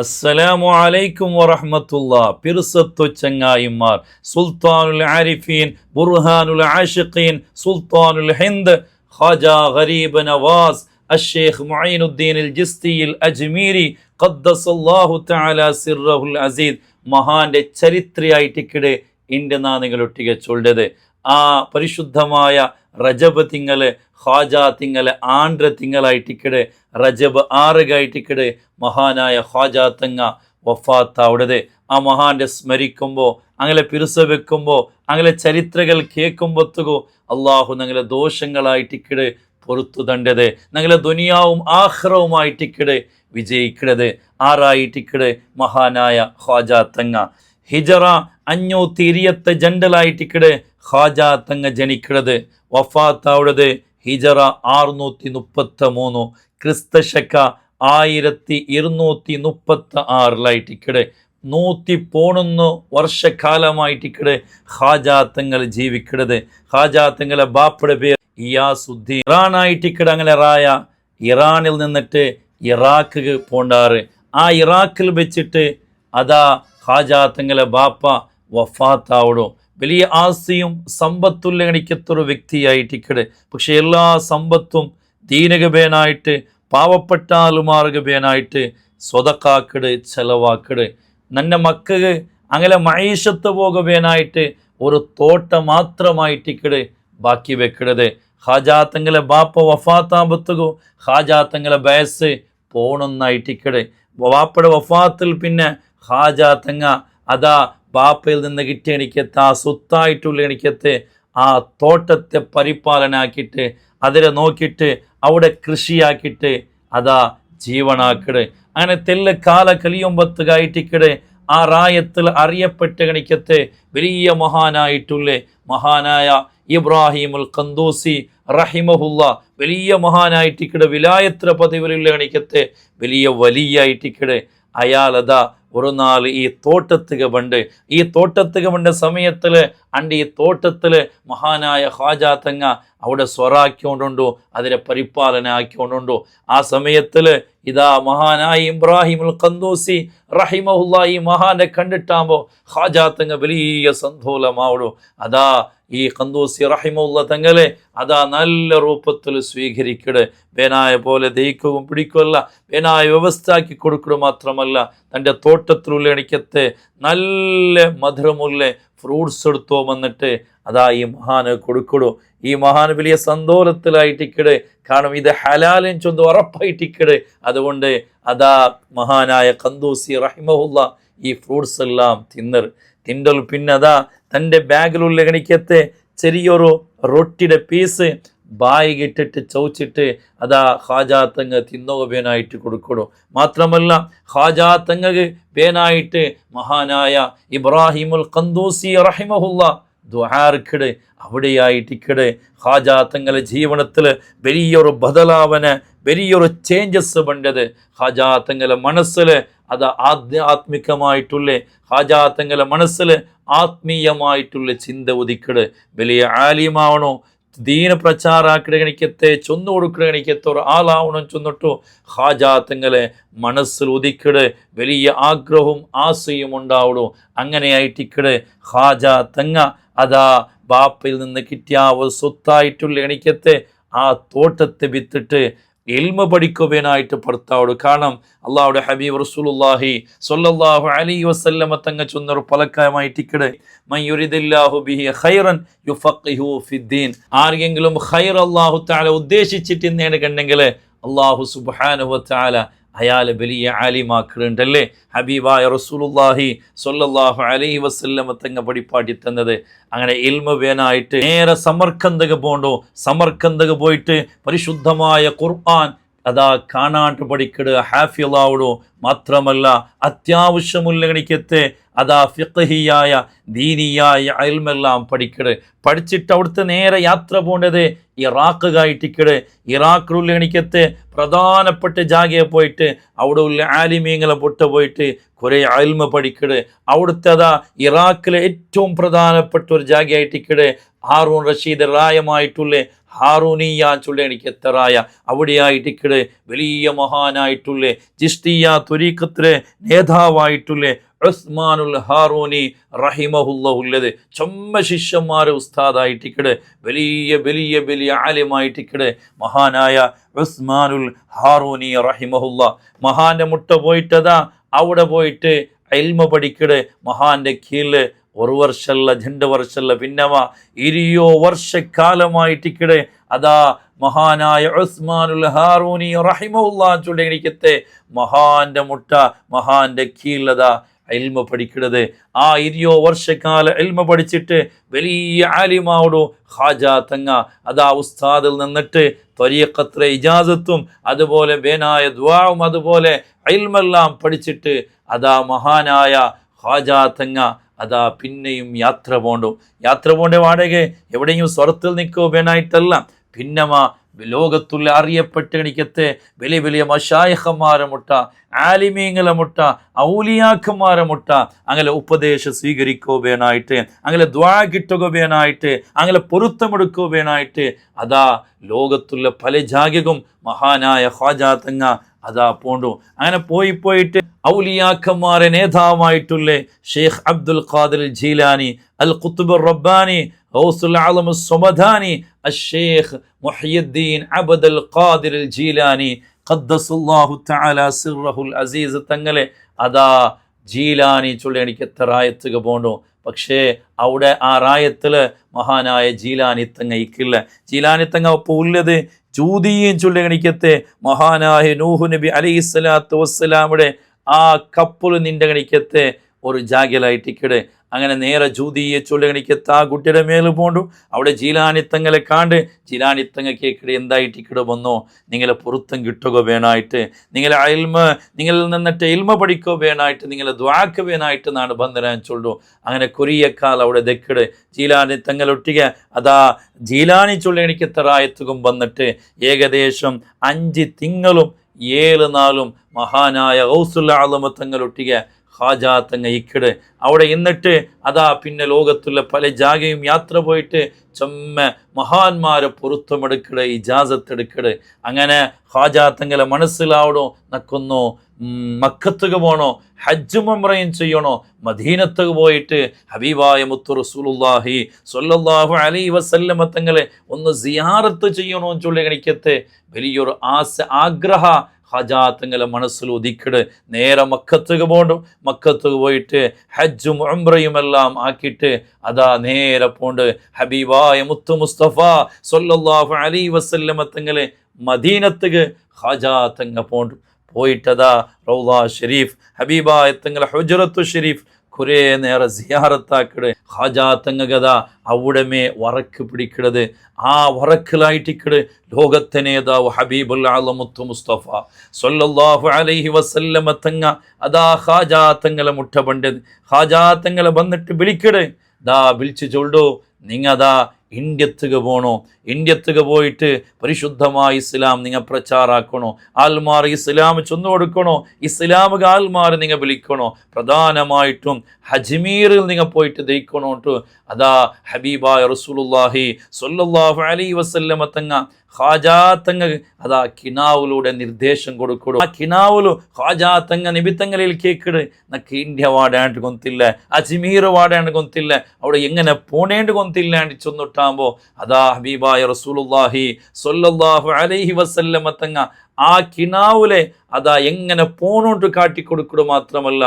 അസ്സലാമു അലൈക്കും വറഹ്മത്തുള്ളാഹ്. പിർസത്തു ചങ്ങായിമാർ, സുൽത്താനുൽ ആരിഫീൻ, ബുർഹാനുൽ ആഷിഖീൻ, സുൽത്താനുൽ ഹിന്ദ്, ഖാജ ഗരീബ് നവാസ് അഷ്ശൈഖ് മുഈനുദ്ദീൻ അൽ ജിസ്തി അൽ അജ്മീരി ഖദ്ദസല്ലാഹു തആല സിർറഹുൽ അസീദ് മഹാന്റെ ചരിത്രയായിട്ടിക്കടെ ഇണ്ട് നാ നിങ്ങളൊട്ടിಗೆ ചൊല്ലത്. ആ പരിശുദ്ധമായ റജബ് തിങ്കള് ഖാജ തിങ്കള് ആണ്ട്ര തിങ്കളായിട്ടിക്കടെ റജബ് 6 മഹാനായ ഖാജ തങ്ങ വഫാത്താവുടത്. ആ മഹാന്റെ സ്മരിക്കുമ്പോൾ അങ്ങനെ പിറുസ വെക്കുമ്പോൾ അങ്ങനെ ചരിത്രകൾ കേൾക്കുമ്പോത്തുകോ അള്ളാഹു ഞങ്ങളെ ദോഷങ്ങളായിട്ടിക്കട് പൊറത്തു തണ്ടത്, ഞങ്ങളെ ദുനിയാവും ആഖിറവുമായിട്ടിക്കട് വിജയിക്കണത്. ആറായിട്ടിക്കട് മഹാനായ ഖാജ തങ്ങ ഹിജറ 520 ജണ്ടലായിട്ടിക്കട് ഖാജ തങ്ങ ജനിക്കണത്. വഫാത്താവുടത് ഹിജറ 633 ക്രിസ്തശക 1236 111 വർഷക്കാലമായിട്ടിക്കടെ ഖാജ തങ്ങൾ ജീവിക്കണത്. ഖാജ തങ്ങളെ ബാപ്പയുടെ പേര് ഇയാസുദ്ദീൻ. ഇറാനായിട്ടിക്കടെ അങ്ങനെ റായ ഇറാനിൽ നിന്നിട്ട് ഇറാഖ് പോണ്ടാറ്. ആ ഇറാഖിൽ വെച്ചിട്ട് അതാ ഖാജ തങ്ങളെ ബാപ്പ വഫാത്താവടോ. വലിയ ആസ്തിയും സമ്പത്തുള്ള ഗണിക്കത്തൊരു വ്യക്തിയായിട്ടിക്കടെ. പക്ഷെ എല്ലാ സമ്പത്തും ദീനകബേനായിട്ട് പാവപ്പെട്ടാലുമാർഗബേനായിട്ട് സ്വതക്കാക്കട് ചെലവാക്കട്. നന്നെ മക്കൾക്ക് അങ്ങനെ മൈഷത്ത് പോകബേനായിട്ട് ഒരു തോട്ട മാത്രമായിട്ടിക്കട് ബാക്കി വെക്കണത്. ഖാജാ തങ്ങളെ ബാപ്പ വഫാത്താമ്പത്തുകോ ഖാജാ തങ്ങളെ വയസ്സ് പോണൊന്നായിട്ടിക്കട്. ബാപ്പയുടെ വഫാത്തിൽ പിന്നെ ഖാജാ തങ്ങ അതാ ബാപ്പയിൽ നിന്ന് കിട്ടിയ എനിക്കത്ത് ആ സ്വത്തായിട്ടുള്ള എനിക്കത്ത് ആ തോട്ടത്തെ പരിപാലനാക്കിയിട്ട് അതിനെ നോക്കിയിട്ട് അവിടെ കൃഷിയാക്കിയിട്ട് അതാ ജീവനാക്കിട്. അങ്ങനെ തെല്ല കാല കലിയുമ്പത്തുകായിട്ടിക്കടെ ആ റായത്തിൽ അറിയപ്പെട്ട ഗണിക്കത്തെ വലിയ മഹാനായിട്ടുള്ള മഹാനായ ഇബ്രാഹിമുൽ ഖന്ദൂസി റഹിമഹുല്ല വലിയ മഹാനായിട്ടിക്കടെ വിലായത്ര പദവിയിലുള്ള ഗണിക്കത്തെ വലിയ വലിയായിട്ടിക്കടെ. അയാൾ അതാ ഒരു നാൾ ഈ തോട്ടത്തുക ബണ്ട് ഈ തോട്ടത്തുക ബണ്ട സമയത്തിൽ അണ്ട് ഈ തോട്ടത്തിൽ മഹാനായ ഖാജ തങ്ങ അവിടെ സ്വറാക്കിക്കൊണ്ടുണ്ടോ അതിനെ പരിപാലന ആക്കിക്കൊണ്ടുണ്ടോ. ആ സമയത്തിൽ ഇതാ മഹാനായ ഇബ്രാഹിമുൽ ഖന്ദൂസി റഹിമഹുല്ല ഈ മഹാനെ കണ്ടിട്ടാകുമ്പോൾ ഖാജ തങ്ങ വലിയ സന്തോലമാവടോ. അതാ ഈ ഖന്ദൂസി റഹിമഹുല്ല തങ്ങളെ അതാ നല്ല രൂപത്തിൽ സ്വീകരിക്കട്. വേനായ പോലെ ദഹിക്കുകയും പിടിക്കുകയല്ല, വേനായ വ്യവസ്ഥയാക്കി കൊടുക്കുക മാത്രമല്ല തൻ്റെ തോട്ടത്തിലുള്ള എനിക്കത്തെ നല്ല മധുരമുള്ള ഫ്രൂട്ട്സ് എടുത്തോ വന്നിട്ട് അതാ ഈ മഹാന് കൊടുക്കടോ. ഈ മഹാൻ വലിയ സന്തോഷത്തിലായിട്ടിക്കട്. കാരണം ഇത് ഹലാലിൻ ചൊന്ന് ഉറപ്പായിട്ടിക്കട്. അതുകൊണ്ട് അതാ മഹാനായ ഖന്ദൂസി റഹിമഹുല്ല ഈ ഫ്രൂട്ട്സ് എല്ലാം തിണ്ടൽ പിന്നെ അതാ തൻ്റെ ബാഗിലുള്ള എനിക്കത്തെ ചെറിയൊരു റൊട്ടിയുടെ പീസ് ബായി ഇട്ടിട്ട് ചവച്ചിട്ട് അതാ ഖാജ തങ്ങ തിന്നുക ബേനായിട്ട് കൊടുക്കടോ. മാത്രമല്ല ഖാജ തങ്ങക്ക് ബേനായിട്ട് മഹാനായ ഇബ്രാഹിമുൽ ഖന്ദൂസി റഹിമഹുല്ല ദുആർക്കിട് അവിടെയായിട്ടിക്കട്. ഖാജ തങ്ങളെ ജീവനത്തിൽ വലിയൊരു ബദലാവന വലിയൊരു ചേഞ്ചസ് വേണ്ടത്. ഖാജ തങ്ങളെ മനസ്സിൽ അത് ആധ്യാത്മികമായിട്ടുള്ള ഖാജ തങ്ങളെ മനസ്സിൽ ആത്മീയമായിട്ടുള്ള ചിന്ത ഉദിക്കട്. വലിയ ആലിമാവണോ ദീന പ്രചാരാക്കിട ഗണിക്കത്തെ ചൊന്നു കൊടുക്കുക ഗണിക്കത്തെ ഒരു ആളാവണം ചൊന്നിട്ടു ഖാജ തങ്ങളെ മനസ്സിൽ ഉദിക്കട്. വലിയ ആഗ്രഹവും ആശയും ഉണ്ടാവണു. അങ്ങനെയായിട്ടിക്കട് ഖാജ തങ്ങ അതാ ബാപ്പയിൽ നിന്ന് കിട്ടിയ ഒരു സ്വത്തായിട്ടുള്ള എണിക്കത്തെ ആ തോട്ടത്തെ വിത്തിട്ട് ഇൽമ പഠിക്കുവാനായിട്ട് പുറത്താവു. കാരണം അള്ളാഹുടെ ഹബീബ് റസൂലുള്ളാഹി സ്വല്ലല്ലാഹു അലൈഹി വസല്ലമ തങ്ങ ചൊന്നൊരു പലക്കായമായിട്ടിക്കട് മൻ യുരിദില്ലാഹു ബിഹി ഖൈറൻ യുഫഖിഹു ഫിദ്ദീൻ. ആർക്കെങ്കിലും ഖൈർ അല്ലാഹു തആല ഉദ്ദേശിച്ചിട്ട് നേടുകണ്ടെങ്കിൽ അള്ളാഹു സുബ്ഹാനഹു വ തആല അയാളെ വലിയ ആലിമാക്കുന്നുണ്ടല്ലേ. ഹബീബായ റസൂലുള്ളാഹി സ്വല്ലല്ലാഹു അലൈഹി വസല്ലമ തങ്ങ പഠിപ്പാട്ടി തന്നത്. അങ്ങനെ ഇൽമ വേനായിട്ട് നേരെ സമർക്കന്തക പോണ്ടോ. സമർക്കന്തക പോയിട്ട് പരിശുദ്ധമായ ഖുർആൻ അതാ കാണാണ്ട് പഠിക്കട് ഹാഫിളാവടോ. മാത്രമല്ല അത്യാവശ്യമുള്ള ഗണിക്കത്തെ അതാ ഫിഖ്ഹിയായ ദീനിയായ ഇൽമെല്ലാം പഠിക്കട്. പഠിച്ചിട്ട് അവിടുത്തെ നേരെ യാത്ര പോകേണ്ടത് ഇറാഖായിട്ടിക്കട്. ഇറാഖിലുള്ള ഗണിക്കത്തെ പ്രധാനപ്പെട്ട ജാഗയെ പോയിട്ട് അവിടെ ഉള്ള ആലിമീങ്ങളെ പൊട്ട് പോയിട്ട് കുറേ ഇൽമ പഠിക്കട്. അവിടുത്തെ അതാ ഇറാഖിലെ ഏറ്റവും പ്രധാനപ്പെട്ട ഒരു ജാഗയായിട്ടിക്കട് ഹാറൂൺ റഷീദ് റായമായിട്ടുള്ള ഹാറൂനിയ ചൊല്ലി എനിക്ക് എത്തറായ അവിടെയായിട്ടിക്കട് വലിയ മഹാനായിട്ടുള്ളേ ജിഷ്തിയ തുരീഖത്തിലെ നേതാവായിട്ടുള്ളേ ഉസ്മാനുൽ ഹാറൂനി റഹിമഹുല്ലഹുല്ലത് ചൊമ്മ ശിഷ്യന്മാരെ ഉസ്താദായിട്ടിക്കട് വലിയ വലിയ വലിയ ആലിമായിട്ടിക്കട് മഹാനായ ഉസ്മാനുൽ ഹാറൂനി റഹിമഹുല്ല മഹാന്റെ മുട്ട പോയിട്ടതാ അവിടെ പോയിട്ട് ഇൽമ പഠിക്കട് മഹാന്റെ കീഴില് 1 വർഷമല്ല 2 വർഷമല്ല പിന്നവ 20 വർഷക്കാലമായിട്ടിക്കട് അതാ മഹാനായ ഉസ്മാനുൽ ഹാറൂനി റഹിമഹുല്ലാ ചൊല്ലിക്കത്തെ മഹാന്റെ മുട്ട മഹാന്റെ കീഴിലതാ ഇൽമ പഠിക്കുന്നത്. ആ 20 വർഷക്കാല ഇൽമ പഠിച്ചിട്ട് വലിയ ആലിമാവോടോ ഖാജാ തങ്ങ അതാ ഉസ്താദിൽ നിന്നിട്ട് ത്വരീഖത്തിലെ ഇജാസത്തും അതുപോലെ വേനായ ദുആവും അതുപോലെ ഇൽമെല്ലാം പഠിച്ചിട്ട് അതാ മഹാനായ ഖാജാ തങ്ങ അതാ പിന്നെയും യാത്ര പോണ്ടേ വാടക എവിടെയും സ്വർത്തിൽ നിൽക്കോ വേനായിട്ടല്ല പിന്നമ ലോകത്തുള്ള അറിയപ്പെട്ട് എനിക്കത്തെ വലിയ വലിയ മശായിഖന്മാരെ മുട്ട ആലിമീങ്ങളെ മുട്ട ഔലിയാക്കന്മാരെ മുട്ട അങ്ങനെ ഉപദേശം സ്വീകരിക്കോ വേനായിട്ട് അങ്ങനെ ദ്വാ കിട്ടുക വേനായിട്ട് അങ്ങനെ പൊരുത്തമെടുക്കോ വേനായിട്ട് അതാ ലോകത്തുള്ള പല ജാഗവും മഹാനായ ഖാജാ തങ്ങ അതാ പോണ്ടു. അങ്ങനെ പോയിട്ട് ഔലിയാക്കന്മാരെ നേതാവായിട്ടുള്ള ഷെയ്ഖ് അബ്ദുൽ ഖാദിർ ജീലാനി അൽ ഖുത്ബ് റബ്ബാനി ഗൗസുൽ ആലം സ്വമദാനി അഷ്ഷേഖ് മുഹ്യിദ്ദീൻ അബ്ദുൽ ഖാദിർ ജീലാനി ഖദ്ദസുല്ലാഹു തആല സിർറഹുൽ അസീസ് തങ്ങളെ അതാ ജീലാനി ചൊല്ലി എനിക്ക് എത്ര റായത്തുക പോണ്ടു. പക്ഷേ അവിടെ ആ റായത്തില് മഹാനായ ജീലാനി തങ്ങ ഇക്കില്ല. ജീലാനി തങ്ങ ഇപ്പോൾ ഉള്ളത് ജൂതിയും ചൊല്ലി ഗണിക്കത്തെ മഹാനായ നൂഹ് നബി അലൈഹിസ്സലാത്തു വസ്സലാമുടെ ആ കപ്പൽ നിന്റെ ഗണിക്കത്തെ ഒരു ജാഗലായിട്ടിക്കട് അങ്ങനെ നേരെ ജൂതിയെ ചൊല്ലി ഗണിക്കത്തെ ആ കുട്ടിയുടെ മേല് പോണ്ടു. അവിടെ ജീലാനിത്തങ്ങളെ കാണ്ട് ജീലാനിത്തങ്ങ കേക്കിടെ എന്തായിട്ടിക്കട് വന്നോ നിങ്ങളെ പൊരുത്തം കിട്ടുക വേണായിട്ട് നിങ്ങളെ നിങ്ങളിൽ നിന്നിട്ട് ഇൽമ പഠിക്കോ വേണായിട്ട് നിങ്ങളെ ദ്വാക്ക് വേണായിട്ട് നാണ് ബന്ധനാൻ ചൊല്ലു. അങ്ങനെ കൊറിയക്കാൽ അവിടെ ദക്കിട് ജീലാനി തങ്ങളൊട്ടിക അതാ ജീലാനി ചൊല്ലി ഗണിക്കത്തെ റായത്തുകം വന്നിട്ട് ഏകദേശം 5 തിങ്കളും 7 നാളും മഹാനായ ഗൗസുൽ ആലം തങ്ങളൊട്ടിക ഖാജാ തങ്ങ ഇക്കട് അവിടെ എന്നിട്ട് അതാ പിന്നെ ലോകത്തുള്ള പല ജാഗയും യാത്ര പോയിട്ട് ചൊമ്മ മഹാന്മാരെ പൊരുത്തമെടുക്കട് ഇജാസത്തെടുക്കട്. അങ്ങനെ ഖാജാ തങ്ങളെ മനസ്സിലാവണോ നക്കൊന്നോ മക്കത്തുക പോണോ ഹജ്ജും ഉംറയും ചെയ്യണോ മദീനത്തുക പോയിട്ട് ഹബീബായ മുത്തു റസൂലുള്ളാഹി സ്വല്ലല്ലാഹു അലൈഹി വസല്ലമ തങ്ങളെ ഒന്ന് സിയാറത്ത് ചെയ്യണോ ചൊല്ലി ഗണിക്കത്തെ വലിയൊരു ആഗ്രഹ ഖാജാ തങ്ങളെ മനസ്സിൽ ഉദിക്കട് നേരെ മക്കത്തുക പോണ്ടു. മക്കത്തുക പോയിട്ട് ഹജ്ജും ഉംറയും എല്ലാം ആക്കിയിട്ട് അതാ നേരെ പോണ്ട് ഹബീബായ മുത്തു മുസ്തഫ സ്വല്ലല്ലാഹു അലൈഹി വസല്ലമ തങ്ങളെ മദീനത്തുക ഖാജാ തങ്ങ പോണ്ടു. പോയിട്ടതാ റൗള ഷരീഫ് ഹബീബായ തങ്ങളെ ഹുജ്റത്തു ഷരീഫ് കുറേ നേരെ സിയാറത്താക്കിട് ഖാജാ തങ്ങകഥ അവിടമേ വറക്ക് പിടിക്കിടത്. ആ വറക്കിലായിട്ടിക്കട് ലോകത്തെ നേതാവ് ഹബീബുൽ ആലം മുത്തു മുസ്തഫ സ്വല്ലല്ലാഹു അലൈഹി വസല്ലമ തങ്ങ അതാ ഖാജാ തങ്ങളെ മുട്ട പണ്ടത് ഖാജാ തങ്ങളെ വന്നിട്ട് വിളിക്കട് ദാ വിളിച്ചു ചൊല്ലു നിങ്ങതാ ഇന്ത്യത്തുക പോണോ ഇന്ത്യത്തുക പോയിട്ട് പരിശുദ്ധമായ ഇസ്ലാം നിങ്ങൾ പ്രചാരാക്കണോ ആൽമാർ ഇസ്ലാം ചൊന്നു കൊടുക്കണോ ഇസ്ലാമുക ആൽമാർ നിങ്ങൾ വിളിക്കണോ പ്രധാനമായിട്ടും അജ്മീറിൽ നിങ്ങൾ പോയിട്ട് ദയിക്കണോട്ട് അതാ ഹബീബായ റസൂലുള്ളാഹി സ്വല്ലല്ലാഹു അലൈഹി വസല്ലമ തങ്ങ ഖാജാ തങ്ങ അതാ കിനാവിലൂടെ നിർദ്ദേശം കൊടുക്കണു. ആ കിനാവിലു ഖാജാ തങ്ങ നിബിത്തങ്ങളിൽ കേക്കിട് നക്ക് ഇന്ത്യ വാടാണ്ട് കൊന്തില്ല അജ്മീർ വാടാണ്ട് കൊന്തില്ല അവിടെ എങ്ങനെ പോണേണ്ട് കൊന്തില്ലാണ്ട് ചൊന്നിട്ടാകുമ്പോ അതാ ഹബീബായ റസൂലുള്ളാഹി സ്വല്ലല്ലാഹു അലൈഹി വസല്ലമ തങ്ങ ആ കിനാവിലെ അതാ എങ്ങനെ പോണോട്ട് കാട്ടിക്കൊടുക്കുക മാത്രമല്ല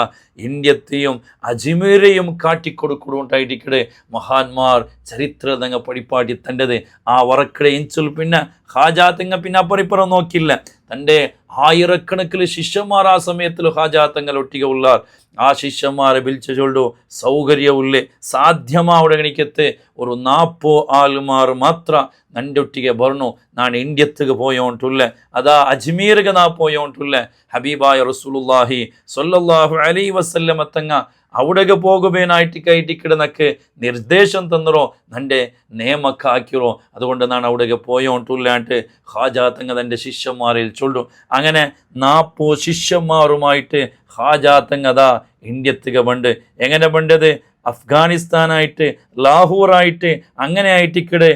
ഇന്ത്യത്തെയും അജ്മീരെയും കാട്ടിക്കൊടുക്കുണ്ടായിട്ടിക്കടെ മഹാന്മാർ ചരിത്ര തങ്ങ പടിപ്പാട്ടി തൻ്റെത് ആ വറക്കടെ ഇഞ്ചുൽ പിന്നെ ഖാജാ തങ്ങ പിന്നെ അപ്പറിപ്പുറം നോക്കില്ല തൻ്റെ ആയിരക്കണക്കിൽ ശിഷ്യന്മാർ ആ സമയത്തിൽ ഖാജാ തങ്ങൾ ഒട്ടിക ഉള്ളാർ. ആ ശിഷ്യന്മാരെ വിളിച്ചു ചൊല്ലു സൗകര്യവുള്ളേ സാധ്യമാവിടെ ഗണിക്കത്തെ ഒരു 40 ആൾമാർ മാത്ര നണ്ടൊട്ടിಗೆ ಬರ್ನು ನಾನು ಇಂಡಿಯತ್ತಿಗೆ പോയോണ്ടുള്ള അതാ അജ്മീർക്ക് നാ പോയോണ്ടുള്ള ഹബീബായ റസൂലുള്ളാഹി സ്വല്ലല്ലാഹു അലൈഹി വസല്ലമ തങ്ങ അവിടെಗೆ പോകുവേനായിട്ട് കൈറ്റിക്കിടന്നൊക്കെ നിർദ്ദേശം തന്നറോ നൻ്റെ നിയമക്ക ആക്കിറോ അതുകൊണ്ട് നാണ് അവിടെಗೆ പോയോണ്ടുള്ളാണ്ട് ഖാജാ തങ്ങ തൻ്റെ ശിഷ്യന്മാരിൽ ചൊല്ലു. അങ്ങനെ 40 ശിഷ്യന്മാരുമായിട്ട് ഖാജാ തങ്ങ അതാ ഇന്ത്യത്തിക ബണ്ട് എങ്ങനെ ബണ്ടത് അഫ്ഗാനിസ്ഥാനായിട്ട് ലാഹോറായിട്ട് അങ്ങനെ ആയിട്ടിക്കടെ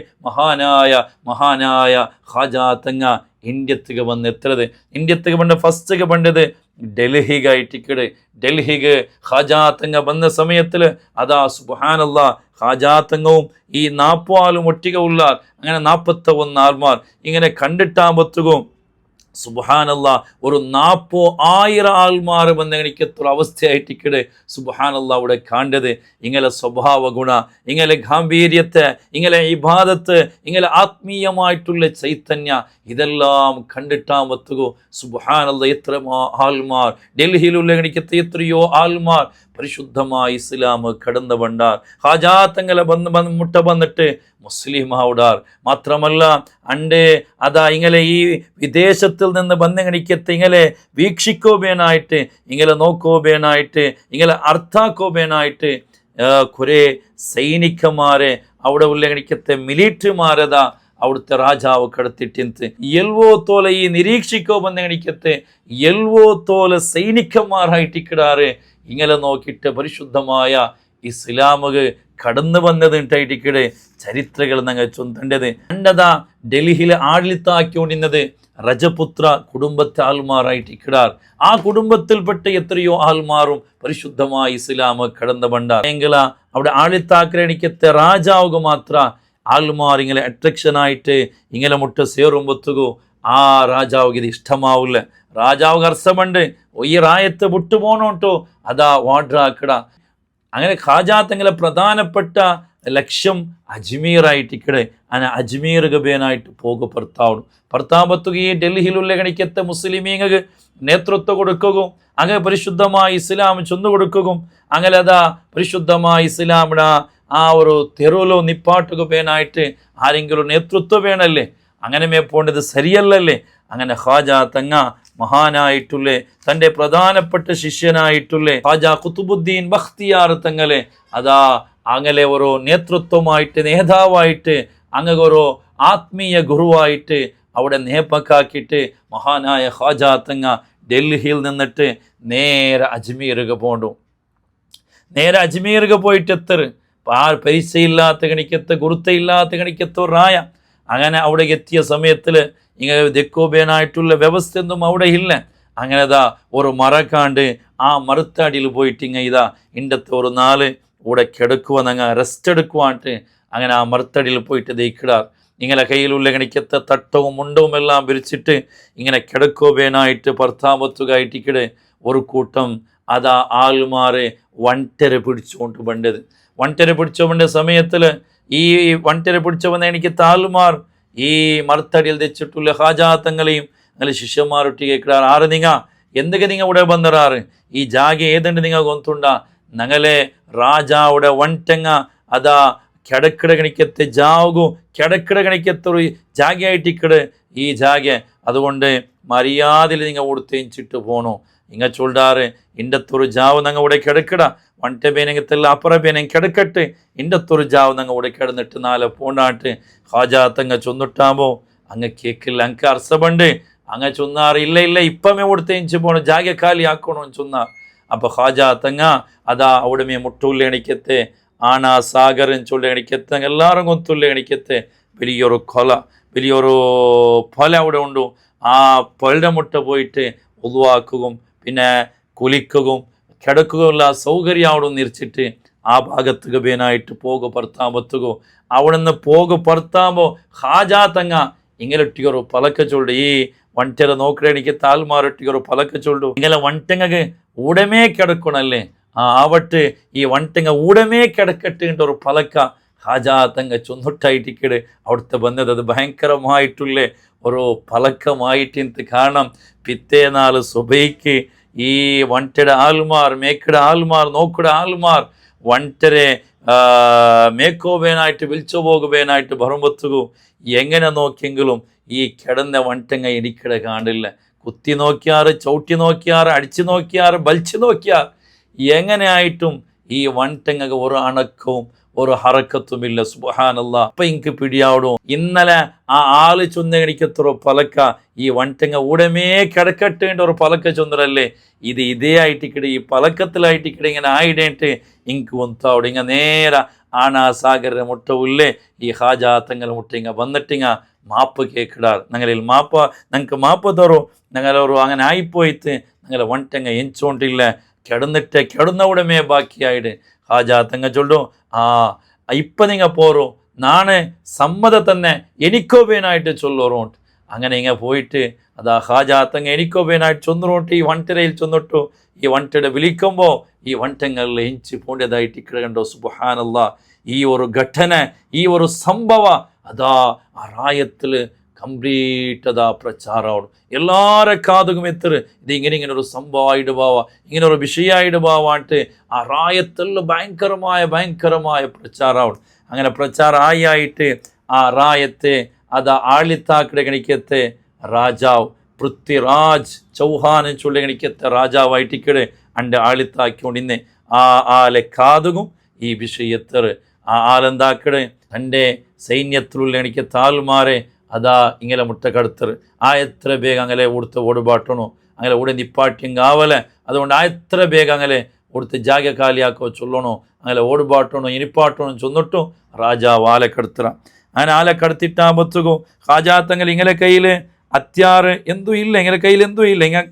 മഹാനായ ഖാജാ തങ്ങ ഇന്ത്യത്തിക്ക് വന്നെത്തത്. ഇന്ത്യത്തിക്ക് ಬಂದ ഫസ്റ്റ് ಬಂದത് ഡൽഹിಗಾയിട്ടിക്കടെ. ഡൽഹിക്ക് ഖാജാ തങ്ങ വന്ന സമയത്തിൽ അതാ സുബ്ഹാനല്ലാഹ് ഖാജാ തങ്ങവും ഈ 40 ആളും ഒട്ടിക ഉള്ളാർ. അങ്ങനെ 41 ആൾമാർ ഇങ്ങനെ കണ്ടിട്ടാകുമ്പോഴത്തേക്കും സുബ്ഹാനല്ലാഹ് ഒരു 40,000 ആൾമാർ വന്നെനിക്കത്തൊരു അവസ്ഥയായിട്ടിക്കടെ സുബ്ഹാനല്ലാഹ് അവിടെ കണ്ടത്. ഇങ്ങനെ സ്വഭാവ ഗുണ, ഇങ്ങനെ ഗാംഭീര്യത്തെ, ഇങ്ങനെ ഇബാദത്ത്, ഇങ്ങനെ ആത്മീയമായിട്ടുള്ള ചൈതന്യ ഇതെല്ലാം കണ്ടിട്ടാകുമ്പോഴത്തേക്കും സുബ്ഹാനല്ലാഹ് എത്ര ആൾമാർ ഡൽഹിയിലുള്ള എനിക്കത്തെ എത്രയോ ആൾമാർ പരിശുദ്ധമായ ഇസ്ലാം കടന്നു വണ്ടാർ. ഖാജാ തങ്ങളെ മുട്ട വന്നിട്ട് മുസ്ലിം ആവിടാർ. മാത്രമല്ല അണ്ടേ അതാ ഇങ്ങനെ ഈ വിദേശത്തിൽ നിന്ന് വന്നെനിക്കത്തെ ഇങ്ങനെ വീക്ഷിക്കോബേനായിട്ട്, ഇങ്ങനെ നോക്കോബേനായിട്ട്, ഇങ്ങനെ അർത്ഥാക്കോബേനായിട്ട് കുറേ സൈനികന്മാരെ അവിടെ ഉള്ള എനിക്കത്തെ മിലിറ്ററിമാരതാ അവിടുത്തെ രാജാവ് കടത്തിട്ടിಂತ ಎಲ್ವೋ ತೋಲ ಈ ನಿರೀಕ್ಷಿಕೋ ಬಂದ ಎಣಿಕತ್ತೆ ಎಲ್ವೋ ತೋಲ സൈനികന്മാരായിട്ടിക്കിടാറ്. ഇങ്ങനെ നോക്കിയിട്ട് പരിശുദ്ധമായ ഇസ്ലാമുക കടന്നു വന്നതുണ്ടായിട്ടിക്കടെ ചരിത്രങ്ങൾ ഞങ്ങൾ ചൊന്തേണ്ടത്. കണ്ടതാ ഡൽഹിയിലെ ആഡളിത്താക്കിക്കൊണ്ടിരുന്നത് രജപുത്ര കുടുംബത്തെ ആൾമാരായിട്ടിക്കിടാർ. ആ കുടുംബത്തിൽപ്പെട്ട എത്രയോ ആൾമാറും പരിശുദ്ധമായ ഇസ്ലാം കടന്നു വണ്ടാർ. എങ്കിൽ അവിടെ ആളിത്താക്കരണിക്കത്തെ രാജാവുക മാത്ര ആൾമാർ ഇങ്ങനെ അട്രാക്ഷനായിട്ട് ഇങ്ങനെ മുട്ട സേറുമ്പത്തുകോ ആ രാജാവുക്ക് ഇത് ഇഷ്ടമാവില്ല. രാജാവുക്ക് അർസമുണ്ട് ഈ റായത്ത് വിട്ടുപോണോട്ടോ അതാ വാഡ്രാക്കട. അങ്ങനെ ഖാജാ തങ്ങളെ പ്രധാനപ്പെട്ട ലക്ഷ്യം അജ്മീറായിട്ടിക്കടെ. അങ്ങനെ അജ്മീർ ഗബേനായിട്ട് ഭർത്താവത്തുക ഈ ഡൽഹിയിലുള്ള കണിക്കത്തെ മുസ്ലിമീങ്ങൾക്ക് നേതൃത്വം കൊടുക്കുകയും അങ്ങനെ പരിശുദ്ധമായ ഇസ്ലാം ചൊന്നു കൊടുക്കുകയും അങ്ങനെ അതാ പരിശുദ്ധമായ ഇസ്ലാമിന ആ ഒരു തെരുവിലോ നിപ്പാട്ടുകേനായിട്ട് ആരെങ്കിലും നേതൃത്വം വേണമല്ലേ, അങ്ങനെ മേപ്പോണ്ടത് ശരിയല്ലല്ലേ. അങ്ങനെ ഖാജാ തങ്ങ മഹാനായിട്ടുള്ള തൻ്റെ പ്രധാനപ്പെട്ട ശിഷ്യനായിട്ടുള്ള ഖാജാ ഖുതുബുദ്ദീൻ ബഖ്തിയാർ തങ്ങളെ അതാ അങ്ങനെ ഒരു നേതൃത്വമായിട്ട് നേതാവായിട്ട് അങ്ങനെ ഒരു ആത്മീയ ഗുരുവായിട്ട് അവിടെ നേപ്പക്കാക്കിയിട്ട് മഹാനായ ഖാജാ തങ്ങ ഡൽഹിയിൽ നിന്നിട്ട് നേരെ അജ്മീർക്ക് പോണ്ടു. നേരെ അജ്മീർക്ക് പോയിട്ട് എത്തറ് പൈസയില്ലാത്ത കണിക്കത്ത് ഗുരുത്തയില്ലാത്ത കണിക്കത്ത് റായ. അങ്ങനെ അവിടെ എത്തിയ സമയത്തിൽ ഇങ്ങനെ ദക്കോബേനായിട്ടുള്ള വ്യവസ്ഥയൊന്നും അവിടെ ഇല്ല. അങ്ങനെ ഇതാ ഒരു മറക്കാണ്ട് ആ മറുത്തടിയിൽ പോയിട്ട് ഇങ്ങനെ ഇതാ ഇണ്ടത്തെ ഒരു 4 ഇവിടെ കിടക്കുവാൻ അങ്ങ് റെസ്റ്റ് എടുക്കുവാണ്ട് അങ്ങനെ ആ മറുത്തടിയിൽ പോയിട്ട് ദയിക്കിടാർ. ഇങ്ങനെ കയ്യിലുള്ള കണിക്കത്തെ തട്ടവും മുണ്ടവും എല്ലാം വിരിച്ചിട്ട് ഇങ്ങനെ കിടക്കോബേനായിട്ട് ഭർത്താവത്തുകായിട്ടിക്കിടെ ഒരു കൂട്ടം അതാ ആൾമാരെ വണ്ടര പിടിച്ചുകൊണ്ട് വേണ്ടത്. വണ്ടര പിടിച്ചവൻ്റെ സമയത്തിൽ ഈ വണ്ടര പിടിച്ചവന്ന എനിക്ക് താൽമാർ ഈ മറുത്തടിയിൽ തെച്ചിട്ടുള്ള ഖാജാ തങ്ങളെയും അങ്ങനെ ശിഷ്യന്മാരൊട്ടി കേൾക്കാറ്. ആറ് നിങ്ങ എന്തൊക്കെ നിങ്ങൾ ഇവിടെ വന്നിറാറ് ഈ ജാഗ ഏതുണ്ട് നിങ്ങൾ കൊന്തുണ്ട ഞങ്ങളെ രാജാവുടെ വണ്ടങ്ങ അതാ കിടക്കിട കണിക്കത്തെ ജാവു കിടക്കിട കണിക്കത്തൊരു ജാഗയായിട്ടിക്കട് ഈ ജാഗ അതുകൊണ്ട് മര്യാദയിൽ നിങ്ങൾ കൊടുത്തേച്ചിട്ട് പോണോ ഇങ്ങ ചൊല്ലാറ് ഇണ്ടത്തൊരു ജാവ് ഞങ്ങൾ ഇവിടെ കിടക്കിട വണ്ട പേനെങ്കത്തെല്ലാം അപ്പുറ പേനെ കിടക്കട്ട് ഇണ്ടത്തൊരു ജാവ് ഞങ്ങൾ ഇവിടെ കിടന്നിട്ട് 4 പോണ്ടാട്ട് ഖാജാ തങ്ങ ചൊന്നിട്ടാകുമ്പോൾ അങ്ങ് കേക്കില്ല അങ്ങ് അർസമുണ്ട് അങ്ങ് ചൊന്നാറ് ഇല്ല ഇപ്പമേ കൊടുത്തേച്ച് പോണം ജാഗ കാലി ആക്കണമെന്ന് ചൊന്നാർ. അപ്പോൾ ഖാജാ തങ്ങ അതാ അവിടെ മേ മുട്ടുള്ള എണിക്കത്തെ ആണാ സാഗരൻ ചൊല്ല എണിക്കത്തെ എല്ലാവരും കൊത്തുള്ള എണിക്കത്തെ വലിയൊരു വലിയൊരു പൊല അവിടെ ഉണ്ടു. ആ പൊലയുടെ മുട്ട പോയിട്ട് ഒതുവാക്കുകയും പിന്നെ കുലിക്കുകയും കിടക്കുകയുള്ള സൗകര്യം അവിടെ നിരിച്ചിട്ട് ആ ഭാഗത്ത് പേനായിട്ട് ഭർത്താമ്പത്തുകോ അവിടെ നിന്ന് ഭർത്താമ്പോ ഖാജാ തങ്ങ ഇങ്ങനെ ഒട്ടിക്കൊരു പലക്ക ചൊല്ലു ഈ വണ്ടര നോക്കണ എനിക്ക് താൽമാരൊട്ടിക്കൊരു പലക്ക ചൊല്ലു ഇങ്ങനെ വണ്ടങ്ങക്ക് ഉടമേ കിടക്കണല്ലേ ആവട്ടെ ഈ വണ്ടങ്ങ ഉടമേ കിടക്കട്ടെ ഒരു പലക്ക ഖാജാ തങ്ങ ചൊന്നിട്ടായിട്ടിക്കട് അവിടുത്തെ വന്നത്. അത് ഭയങ്കരമായിട്ടുള്ള ഒരു പലക്കമായിട്ട് കാരണം പിറ്റേനാൾ സുബൈക്ക് ഈ വണ്ടയുടെ ആൾമാർ മേക്കയുടെ ആൾമാർ നോക്കയുടെ ആൾമാർ വണ്ടരെ മേക്കോബേനായിട്ട് വിളിച്ചു പോകുബേനായിട്ട് ബറുമ്പത്തുകു എങ്ങനെ നോക്കിയെങ്കിലും ഈ കിടന്ന വണ്ടങ്ങ എനിക്കിടെ കാണില്ല. കുത്തി നോക്കിയാറ് ചവിട്ടി നോക്കിയാറ് അടിച്ചു നോക്കിയാറ് ബലിച്ചു നോക്കിയാർ എങ്ങനെയായിട്ടും ഈ വണ്ടങ്ങ ഒരു അണക്കവും ഒരു ഹറക്കത്തുമില്ല. സുബ്ഹാനല്ലാ. അപ്പൊ എനിക്ക് പിടിയാവിടും. ഇന്നലെ ആ ആള് ചൊന്നണിക്കത്തൊരു പലക്ക ഈ വണ്ടങ്ങ ഉടമേ കിടക്കട്ടേണ്ട ഒരു പലക്ക ചൊന്നരല്ലേ ഇത് ഇതേ ആയിട്ടിക്കടെ ഈ പലക്കത്തിലായിട്ടിക്കടെ ഇങ്ങനെ ആയിടേട്ട് എനിക്ക് ഒന്താവിടും. ഇങ്ങ നേര ആണാ സാഗര മുട്ട ഉള്ളേ ഈ ഹാജാ തങ്ങൾ മുട്ട ഇങ്ങ വന്നിട്ടിങ്ങ മാപ്പ് കേക്കിടാർ. ഞങ്ങളിൽ ഞങ്ങൾക്ക് മാപ്പ് തരും. ഞങ്ങളൊരു അങ്ങനെ ആയിപ്പോയിട്ട് ഞങ്ങളെ വണ്ടങ്ങ എഞ്ചോണ്ടില്ല കിടന്ന ഉടമേ ബാക്കിയായിട്ട് ഹാജാ തങ്ങ ചൊല്ലും ഇപ്പം നിങ്ങൾ പോരോ നാണ് സമ്മത തന്നെ എനിക്കോ പേനായിട്ട് ചൊല്ലോറോണ്ട്. അങ്ങനെ ഇങ്ങനെ പോയിട്ട് അതാ ഹാജാ തങ്ങ എനിക്കോ പേനായിട്ട് ചൊന്നോട്ട് ഈ വണ്ടരയിൽ ചൊന്നിട്ടു. ഈ വണ്ടയുടെ വിളിക്കുമ്പോൾ ഈ വണ്ടങ്ങളിൽ എഞ്ചി പോണ്ടതായിട്ട് ഇക്കണ്ടോ. സുബ്ഹാനല്ലാ. ഈ ഒരു ഘട്ടന ഈ ഒരു സംഭവ അതാ ആ റായത്തിൽ കംപ്ലീറ്റ് അതാ പ്രചാരമാണ്. എല്ലാവരുടെ കാതുകും എത്ര ഇത് ഇങ്ങനെ ഒരു സംഭവമായിട്ട് പോവാ ഇങ്ങനെ ഒരു വിഷയമായിട്ട് പോവാട്ട് ആ റായത്തിൽ ഭയങ്കരമായ പ്രചാരമാണ്. അങ്ങനെ പ്രചാരമായിട്ട് ആ റായത്തെ അതാ ആളിത്താക്കിടെ ഗണിക്കത്തെ രാജാവ് പൃഥ്വിരാജ് ചൗഹാൻ ചൊല്ലി ഗണിക്കത്തെ രാജാവായിട്ടിക്കടെ അൻ്റെ ആളിത്താക്കിക്കൊണ്ടിന്ന് ആ ആലെ കാതുകും ഈ വിഷയത്തിൽ ആ ആലെന്താക്കടെ തൻ്റെ സൈന്യത്തിലുള്ള എനിക്ക് താൽമാരെ അതാ ഇങ്ങനെ മുട്ടക്കടുത്തർ ആ എത്ര വേഗം അങ്ങനെ കൊടുത്ത് ഓടുപാട്ടണോ അങ്ങനെ ഓടി നിപ്പാട്ടിയങ്കാവലെ. അതുകൊണ്ട് ആ എത്ര വേഗം അങ്ങനെ കൊടുത്ത് ജാഗ കാലിയാക്കോ ചൊല്ലണോ അങ്ങനെ ഓടുപാട്ടണോ ഇനിപ്പാട്ടണോ ചൊന്നിട്ടും രാജാവ് ആലെ കടുത്തറ. അങ്ങനെ ആലെ കടുത്തിട്ടാകുമ്പോഴത്തേക്കും ഹാജാത്തങ്ങൾ ഇങ്ങനെ കയ്യിൽ അത്യാറ് എന്തും ഇല്ല ഇങ്ങനെ കയ്യിൽ എന്തും ഇല്ല ഇങ്ങനെ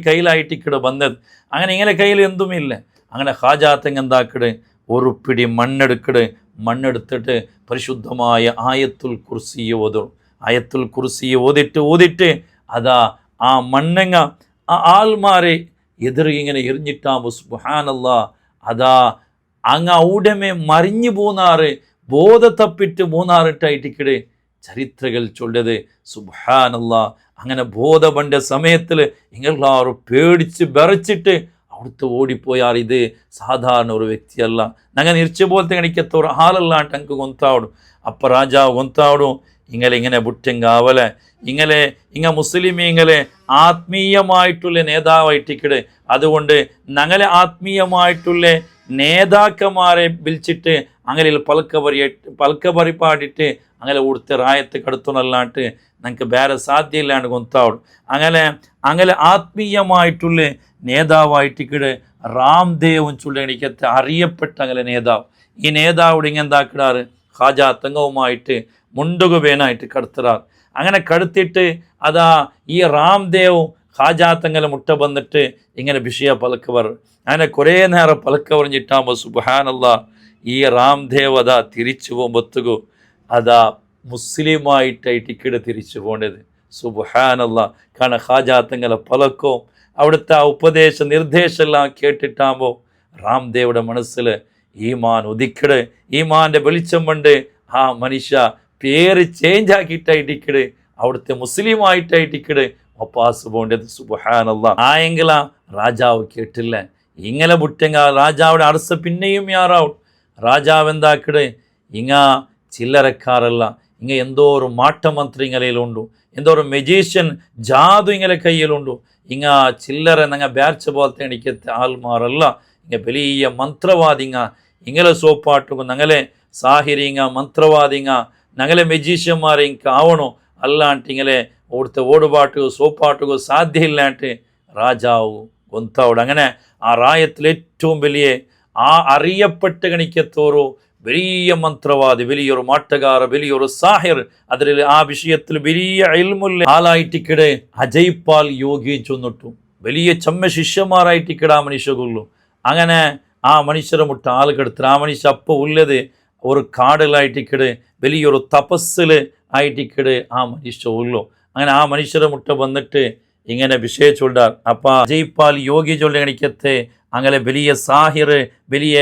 കയ്യിലായിട്ട് ഇക്കടെ വന്നത്. അങ്ങനെ ഇങ്ങനെ കയ്യിൽ എന്തുമില്ല. അങ്ങനെ ഹാജാത്തങ്ങ എന്താക്കട് ഒരു പിടി മണ്ണെടുത്തിട്ട് പരിശുദ്ധമായ ആയത്തുൽ കുർസിയെ ഓതും. ആയത്തുൽ കുർസിയെ ഓതിട്ട് അതാ ആ മണ്ണങ്ങ ആ ആൾമാരെ എതിർങ്ങനെ എറിഞ്ഞിട്ടാകുമ്പോൾ സുബ്ഹാനല്ലാ അതാ അങ്ങ് ഉടമെ മറിഞ്ഞു പോന്നാറ് ബോധ തപ്പിട്ട് മൂന്നാറിട്ടായിട്ടിക്കടെ ചരിത്രകൾ ചൊല്ലത്. സുബ്ഹാനല്ലാ. അങ്ങനെ ബോധപണ്ട സമയത്തിൽ ഇങ്ങെല്ലാവരും പേടിച്ച് വിറച്ചിട്ട് അവിടുത്തെ ഓടിപ്പോയാൽ ഇത് സാധാരണ ഒരു വ്യക്തിയല്ല ഞങ്ങൾ നിരിച്ച പോലത്തെ കണിക്കത്ത ഒരു ആളല്ലാണ്ട് ഞങ്ങൾക്ക് ഗൊന്താവിടും. അപ്പം രാജാവ് ഗൊന്താവിടും ഇങ്ങനെ ബുറ്റെങ്കാവലെ ഇങ്ങ മുസ്ലിമീങ്ങളെ ആത്മീയമായിട്ടുള്ള നേതാവായിട്ടിക്കട്. അതുകൊണ്ട് ഞങ്ങളെ ആത്മീയമായിട്ടുള്ള നേതാക്കന്മാരെ വിളിച്ചിട്ട് അങ്ങനെ പലക്ക പരിപാടിയിട്ട് അങ്ങനെ ഉടുത്ത് റായത്ത് കടത്തുന്നല്ലാണ്ട് ഞങ്ങൾക്ക് വേറെ സാധ്യമില്ലാണ്ട് ഗൊന്താവിടും. അങ്ങനെ ആത്മീയമായിട്ടുള്ള നേതാവായിട്ടിക്കട് രാംദേവും ചുള്ളണിക്കത്തെ അറിയപ്പെട്ട അങ്ങനെ നേതാവ്. ഈ നേതാവിടെ ഇങ്ങെന്താക്കിടാറ് ഹാജാ തങ്ങവുമായിട്ട് മുണ്ടുകുവേനായിട്ട് കടത്തുറാറ്. അങ്ങനെ കടുത്തിട്ട് അതാ ഈ രാംദേവും ഹാജാ തങ്ങളെ മുട്ട വന്നിട്ട് ഇങ്ങനെ വിഷയ പലക്കവർ അങ്ങനെ കുറേ നേരം പലക്ക പറഞ്ഞിട്ടാകുമ്പോൾ സുബ്ഹാനല്ലാ ഈ രാംദേവ് അതാ തിരിച്ചു പോകുമ്പോഴത്തേക്കു അതാ മുസ്ലിമായിട്ടായിട്ട് ഇക്കടെ തിരിച്ചു പോകേണ്ടത്. സുബ്ഹാനല്ലാ. കാരണം ഹാജാ തങ്ങളെ പലക്കവും അവിടുത്തെ ആ ഉപദേശ നിർദ്ദേശമെല്ലാം കേട്ടിട്ടാകുമ്പോൾ രാംദേവിടെ മനസ്സിൽ ഈമാൻ ഉദിക്കട് ഈമാൻ്റെ വെളിച്ചം കൊണ്ട് ആ മനുഷ്യ പേര് ചേഞ്ച് ആക്കിയിട്ടായിട്ടിക്കട് അവിടുത്തെ മുസ്ലിമായിട്ടായിട്ടിക്കട് ഒപ്പാസ് പോകേണ്ടത്. സുബ്ഹാനല്ലാ. ആയെങ്കിലാ രാജാവ് കേട്ടില്ല ഇങ്ങനെ ബുട്ടെങ്ക രാജാവിടെ അറസ് പിന്നെയും യാറാവും. രാജാവ് എന്താക്കട് ചില്ലറക്കാരല്ല എന്തോ ഒരു മാട്ടമന്ത്രി ഇങ്ങലയിലുണ്ടു എന്തോ ഒരു മെജീഷ്യൻ ജാതു ഇങ്ങനെ കയ്യിലുണ്ടു. ചില്ലറ ಬ್ಯಾರ್ಚ പോലത്തെ എണിക്കത്തെ ആൾമാരല്ല വലിയ മന്ത്രവാദിങ്ങ ഇങ്ങനെ സോപ്പാട്ടുക ഞങ്ങളെ സാഹിരിങ്ങ ಮಂತ್ರವಾದಿಂಗ ഞങ്ങളെ മെജീഷ്യന്മാരെ ആവണോ അല്ലാണ്ട് ഇങ്ങനെ ഓടുത്ത ഓടുപാട്ടുക സോപ്പാട്ടുക സാധ്യ ഇല്ലാണ്ട് രാജാവ് ഗൊന്താവുട്. അങ്ങനെ ആ റായത്തിൽ ഏറ്റവും വലിയ ആ അറിയപ്പെട്ട ഗണിക്കത്തോറോ വലിയ മന്ത്രവാദി വലിയൊരു മാട്ടകാര വലിയൊരു സാഹിർ അതിൽ ആ വിഷയത്തിൽ വലിയ ഇൽമുല്ല ആളായിട്ടിക്കടെ അജയ്പാൽ യോഗിയും ചൊന്നിട്ടു വലിയ ചമ്മ ശിഷ്യന്മാരായിട്ടിക്കട ആ മനുഷ്യകുള്ളു. അങ്ങനെ ആ മനുഷ്യരെ മുട്ട ആൾ കെടുത്ത് ആ മനുഷ്യ അപ്പം ഉള്ളത് ഒരു കാടിലായിട്ടിക്കട് വലിയൊരു തപസ്സിൽ ആയിട്ടിക്കട് ആ മനുഷ്യ ഉള്ളു. അങ്ങനെ ആ മനുഷ്യരെ മുട്ട വന്നിട്ട് ഇങ്ങനെ വിഷയ ചൊല്ലാർ. അപ്പം അജയ്പാൽ യോഗി ചൊല്ല കണിക്കത്തെ അങ്ങനെ വലിയ സാഹിർ വലിയ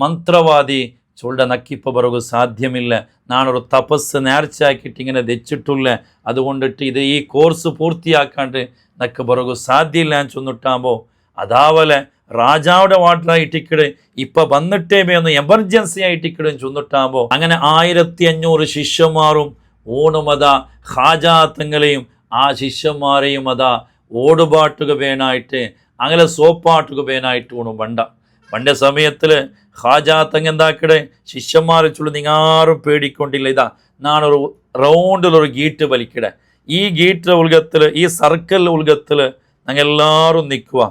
മന്ത്രവാദി ചൊല്ല നക്കിപ്പ പറകു സാധ്യമില്ല നാനൊരു തപസ് നേർച്ചയാക്കിയിട്ട് ഇങ്ങനെ വെച്ചിട്ടുള്ള അതുകൊണ്ടിട്ട് ഇത് ഈ കോഴ്സ് പൂർത്തിയാക്കാണ്ട് നക്ക് പറകു സാധ്യമില്ല എന്ന് ചൊന്നിട്ടാകുമ്പോൾ അതാവലെ രാജാവുടെ വാട്ടറായിട്ടിക്കട് ഇപ്പം വന്നിട്ടേമേ ഒന്ന് എമർജൻസി ആയിട്ടിക്കടും ചൊന്നിട്ടാകുമ്പോൾ അങ്ങനെ 1500 ശിഷ്യന്മാരും ഓണുമത ഹാജാത്തങ്ങളെയും ആ ശിഷ്യന്മാരെയും അതാ ഓടുപാട്ടുക വേനായിട്ട് അങ്ങനെ സോപ്പാട്ടുക വേനായിട്ട് ഊണും പണ്ടേ സമയത്തിൽ ഖാജാ തങ്ങ എന്താക്കടെ ശിഷ്യന്മാരെ ചൊല്ലു നിങ്ങാറും പേടിക്കൊണ്ടില്ല, ഇതാ നാണൊരു റൗണ്ടിലൊരു ഗീറ്റ് വലിക്കടെ, ഈ ഗീറ്റ് ഉൽഗത്തിൽ ഈ സർക്കിൾ ഉൽഗത്തിൽ ഞങ്ങൾ എല്ലാവരും നിൽക്കുക,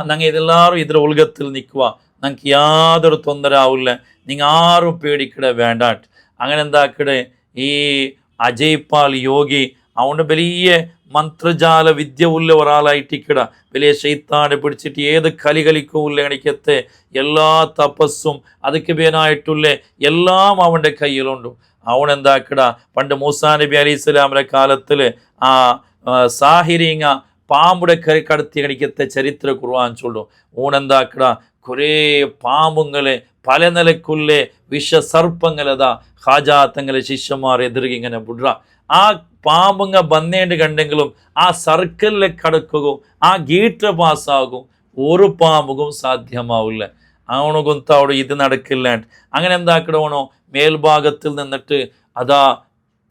ഞങ്ങൾ ഇതെല്ലാവരും ഇതിൽ ഉൽഗത്തിൽ നിൽക്കുക, ഞങ്ങൾക്ക് യാതൊരു തൊന്തര ആവില്ല, നിങ്ങൾ ആരും പേടിക്കടെ വേണ്ടാട്ട്. അങ്ങനെ എന്താക്കടെ ഈ അജയ്പാൽ യോഗി അവൻ്റെ വലിയ മന്ത്രജാല വിദ്യ ഉള്ള ഒരാളായിട്ടിക്കട, വലിയ ശൈത്താനെ പിടിച്ചിട്ട് ഏത് കളിക്കും എനിക്കത്തെ എല്ലാ തപസ്സും അതൊക്കെ പേനായിട്ടുള്ള എല്ലാം അവൻ്റെ കയ്യിലുണ്ട്. അവനെന്താക്കട പണ്ട് മൂസാ നബി അലൈഹി സ്വലാമിൻ്റെ കാലത്തിൽ ആ സാഹിരിങ്ങ പാമ്പുടെ കറി കടത്തി എനിക്കത്തെ ചരിത്ര ഖുർആൻ ചൊല്ലും. ഊണെന്താക്കട കുറേ പാമ്പുങ്ങളെ പല നിലക്കുള്ള വിഷസർപ്പങ്ങളതാ ഖാജാ തങ്ങളെ ശിഷ്യന്മാർ എതിർക്കിങ്ങനെ വിടുക. ആ പാമ്പുങ്ങ ബന്നേണ്ട് കണ്ടെങ്കിലും ആ സർക്കിളിൽ കടക്കുകയും ആ ഗേറ്റ് പാസ്സാകും ഒരു പാമ്പും സാധ്യമാവില്ല. അവണുകൊത്ത അവിടെ ഇത് നടക്കില്ല. അങ്ങനെ എന്താക്കണോ മേൽഭാഗത്തിൽ നിന്നിട്ട് അതാ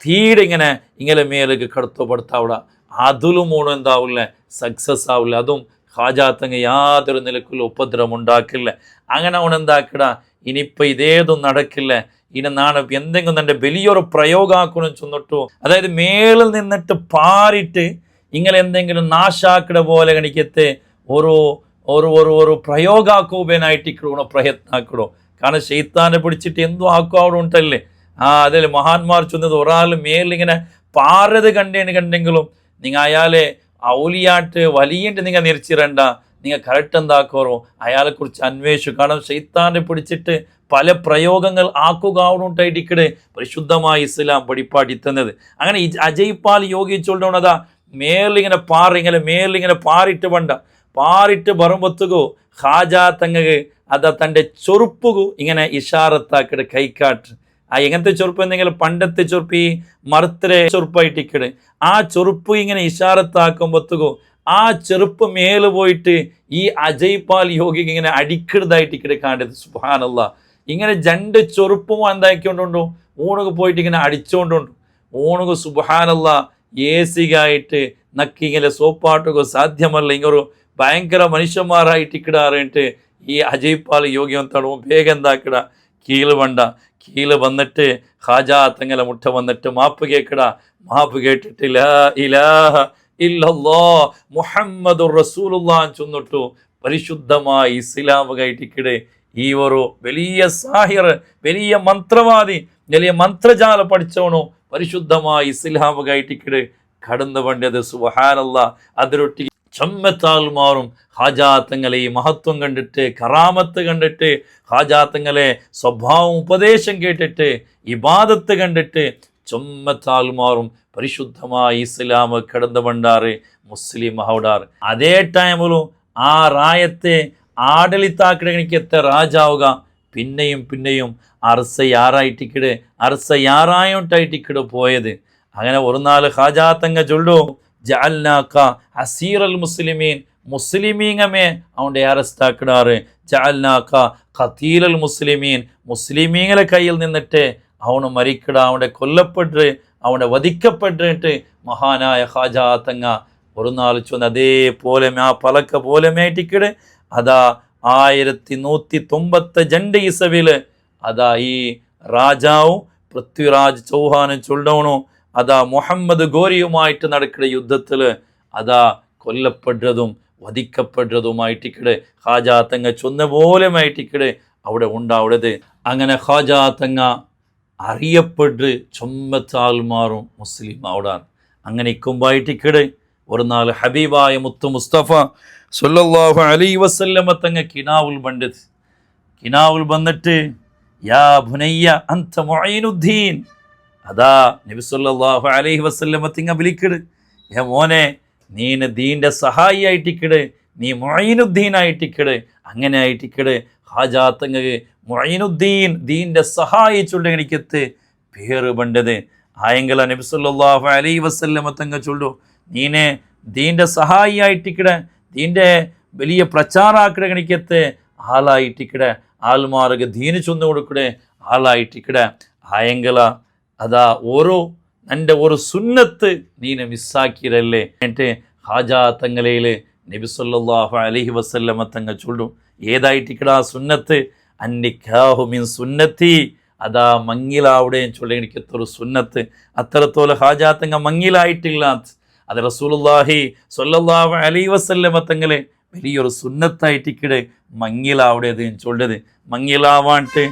തീരെ ഇങ്ങനെ മേലേക്ക് കടത്തപ്പെടുത്താവിടെ അതിലും ഓണം എന്താവില്ല, സക്സസ് ആവില്ല. അതും ഖാജാ തങ്ങ യാതൊരു നിലക്കുള്ള ഉപദ്രവം ഉണ്ടാക്കില്ല. അങ്ങനെ അവനെന്താക്കട ഇനിയിപ്പോൾ ഇതേതും നടക്കില്ല, ഇനി നാളെ എന്തെങ്കിലും എൻ്റെ വലിയൊരു പ്രയോഗമാക്കണം ചെന്നിട്ടു, അതായത് മേളിൽ നിന്നിട്ട് പാറിയിട്ട് ഇങ്ങനെ എന്തെങ്കിലും നാശാക്കട പോലെ കണിക്കത്തെ ഒരു ഒരു ഒരു ഒരു പ്രയോഗാക്കുവാനായിട്ട് ഇക്കണോ പ്രയത്നാക്കണോ. കാരണം ശൈത്താനെ പിടിച്ചിട്ട് എന്തോ ആക്കും അവിടെ ഉണ്ടല്ലേ. അതിൽ മഹാന്മാർ ചൊന്നത് ഒരാൾ മേലിങ്ങനെ പാറത് കണ്ടെങ്കിലും നിങ്ങൾ അയാളെ ഔലിയാട്ട് വലിയണ്ട് നിങ്ങൾ നിരച്ചിരണ്ട, നിങ്ങൾ കറക്റ്റ് എന്താക്കോറോ അയാളെക്കുറിച്ച് അന്വേഷിച്ചു. കാരണം ശൈത്താനെ പിടിച്ചിട്ട് പല പ്രയോഗങ്ങൾ ആക്കുക ഉണ്ടായിട്ടിക്കടെ പരിശുദ്ധമായ ഇസ്ലാം പഠിപ്പാട്ടി തന്നത്. അങ്ങനെ അജയ്പാൽ യോഗി ചൊല്ലണതാ മേലിങ്ങനെ മേലിങ്ങനെ പാറിട്ട് വേണ്ട പാറിട്ട് ബറുമ്പത്തുകോ ഖാജാ തങ്ങക്ക് അതാ തൻ്റെ ചൊറുപ്പുകു ഇങ്ങനെ ഇഷാറത്താക്കട് കൈക്കാട്ട്. എങ്ങനത്തെ ചൊറുപ്പ് എന്തെങ്കിലും പണ്ടത്തെ ചൊറുപ്പ് ഈ മറുത്തരെ ചൊറുപ്പായിട്ടിക്കട് ആ ചൊറുപ്പ് ഇങ്ങനെ ഇഷാറത്താക്കുമ്പത്തുകോ ആ ചെറുപ്പ് മേല് പോയിട്ട് ഈ അജയ്പാൽ യോഗിക്ക് ഇങ്ങനെ അടിക്കരുതായിട്ടിക്കട് കാണ്ടത്. സുബ്ഹാനല്ലാഹ്, ഇങ്ങനെ രണ്ട് ചൊറുപ്പും എന്താക്കിക്കൊണ്ടുണ്ടോ ഊണുക്ക് പോയിട്ട് ഇങ്ങനെ അടിച്ചുകൊണ്ടുണ്ട്. ഊണുക്ക് സുബ്ഹാനല്ലാഹ് ഏസികായിട്ട് നക്കിങ്ങനെ സോപ്പാട്ടുക സാധ്യമല്ല. ഇങ്ങൊരു ഭയങ്കര മനുഷ്യന്മാരായിട്ടിക്കിടാറിട്ട് ഈ അജയ്പാൽ യോഗി എന്താണോ വേഗം എന്താക്കിട കീഴ് വന്നിട്ട് ഖാജാ തങ്ങളെ മുട്ട വന്നിട്ട് മാപ്പ് കേൾക്കട. മാപ്പ് കേട്ടിട്ട് ലാ ഇലാഹ ഇല്ലല്ലാഹ് മുഹമ്മദുർ റസൂലുള്ളാഹ് ചൊന്നിട്ടു പരിശുദ്ധമായ ഇസ്ലാം കയറ്റിക്കിടെ ഈ ഒരു വലിയ സാഹിർ, വലിയ മന്ത്രവാദി, വലിയ മന്ത്രജാല പഠിച്ചവണോ പരിശുദ്ധമായ ഇസ്ലാം കയറ്റിക്കിടെ കടന്നു വേണ്ടത്. സുബ്ഹാനല്ലാഹ്, അതിരൊട്ടി ചമ്മത്താൽ മാറും. ഖാജാ തങ്ങളെ ഈ മഹത്വം കണ്ടിട്ട് കറാമത്ത് കണ്ടിട്ട് ഖാജാ തങ്ങളെ സ്വഭാവം ഉപദേശം കേട്ടിട്ട് ഇബാദത്ത് കണ്ടിട്ട് ചൊമ്മത്താൽ മാറും. പരിശുദ്ധമായ ഇസ്ലാം കടന്നു വണ്ടാറ് മുസ്ലിം ആവടാറ്. അതേ ടൈമിലും ആ റായത്തെ ആടളിത്താക്കിടക്കത്തെ രാജാവുക പിന്നെയും അർസയാറായിട്ടിക്കിട് പോയത്. അങ്ങനെ ഒരു നാല് ഖാജാ തങ്ങ ചൊല്ലു ജഅൽനാക അസീറൽ മുസ്ലിമീൻ, മുസ്ലിമീങ്ങമേ അവൻ്റെ അറസ്റ്റാക്കിടാറ്. ജഅൽനാക ഖതീലൽ മുസ്ലിമീൻ, മുസ്ലിമീങ്ങളെ കയ്യിൽ നിന്നിട്ട് അവന് മരിക്കട, അവനെ കൊല്ലപ്പെട്ട് അവനെ വധിക്കപ്പെട്ടിട്ട് മഹാനായ ഖാജാ തങ്ങ ഒരു നാൾ ചൊന്ന് അതേപോലെ ആ പലക്ക പോലെ മേറ്റിക്കിട് അതാ 1192 ഇസവില് അതാ ഈ രാജാവും പൃഥ്വിരാജ് ചൗഹാനും ചൊല്ലണോ അതാ മുഹമ്മദ് ഗോരിയുമായിട്ട് നടക്കുന്ന യുദ്ധത്തിൽ അതാ കൊല്ലപ്പെട്ടതും വധിക്കപ്പെട്ടതുമായിട്ടിക്കടെ ഖാജാ തങ്ങ ചൊന്ന പോലെ മായിട്ടിക്കടെ അവിടെ ഉണ്ടാവിടത്. അങ്ങനെ ഖാജാ തങ്ങ അറിയപ്പെട്ട് ചൊമ്മത്താൽ മാറും മുസ്ലിം അവിടെ. അങ്ങനെ ഇക്കുമ്പായിട്ടിക്കടെ ഒരു നാൾ ഹബീബായ മുത്തു മുസ്തഫ സല്ലല്ലാഹു അലൈഹി വസല്ലമ തങ്ങ കിനാവുൽ വന്നിട്ട് യാ ഭുനയ്യ അൻത മുഈനുദ്ദീൻ, അതാ നബി സല്ലല്ലാഹു അലൈഹി വസല്ലമ തിങ്ങ വിളിക്കട്, ഏ മോനെ നീന് ദീൻ്റെ സഹായി ആയിട്ടിക്കട്, നീ മുഈനുദ്ദീൻ ആയിട്ടിക്കട്. അങ്ങനെ ആയിട്ടിക്കട് ഖാജാ തങ്ങക്ക് മുഈനുദ്ദീൻ ദീൻ്റെ സഹായി ചൊല്ലി എനിക്കത്ത് പേര് പണ്ടത് ആയെങ്കിൽ നബി സല്ലല്ലാഹു അലൈഹി വസല്ലമ തങ്ങ ചൊല്ലു നീനെ ദീൻ്റെ സഹായി ആയിട്ടിക്കട, ദീൻ്റെ വലിയ പ്രചാരാക്കട എനിക്കത്ത് ആളായിട്ടിക്കട, ആൾമാർക്ക് ദീന് ചൊന്നു കൊടുക്കടെ ആളായിട്ടിക്കട ആയെങ്കില അതാ എൻ്റെ ഒരു സുന്നത്ത് നീനെ മിസ്സാക്കിരല്ലേ എന്നിട്ട് ഖാജാ തങ്ങളയിൽ നബി സല്ലല്ലാഹു അലൈഹി വസല്ലമ തങ്ങൾ ചൊല്ലും ഏതായിട്ടിക്കടാ സുന്നത്ത്, അന്നിക്കാഹു മിൻ സുന്നത്തി, അതാ മങ്ങിലാവുടെയും ചൊല്ലി എനിക്ക് എത്ര സുന്നത്ത്. അത്രത്തോളം ഹാജാത്തങ്ങ മങ്ങിലായിട്ടില്ല. അത് റസൂലുള്ളാഹി സ്വല്ലല്ലാഹു അലൈഹി വസല്ലമ തങ്ങളെ വലിയൊരു സുന്നത്തായിട്ടിക്കടെ മങ്ങിലാവുടേത് ചൊല്ലത്. മങ്ങിലാവാണ്ട്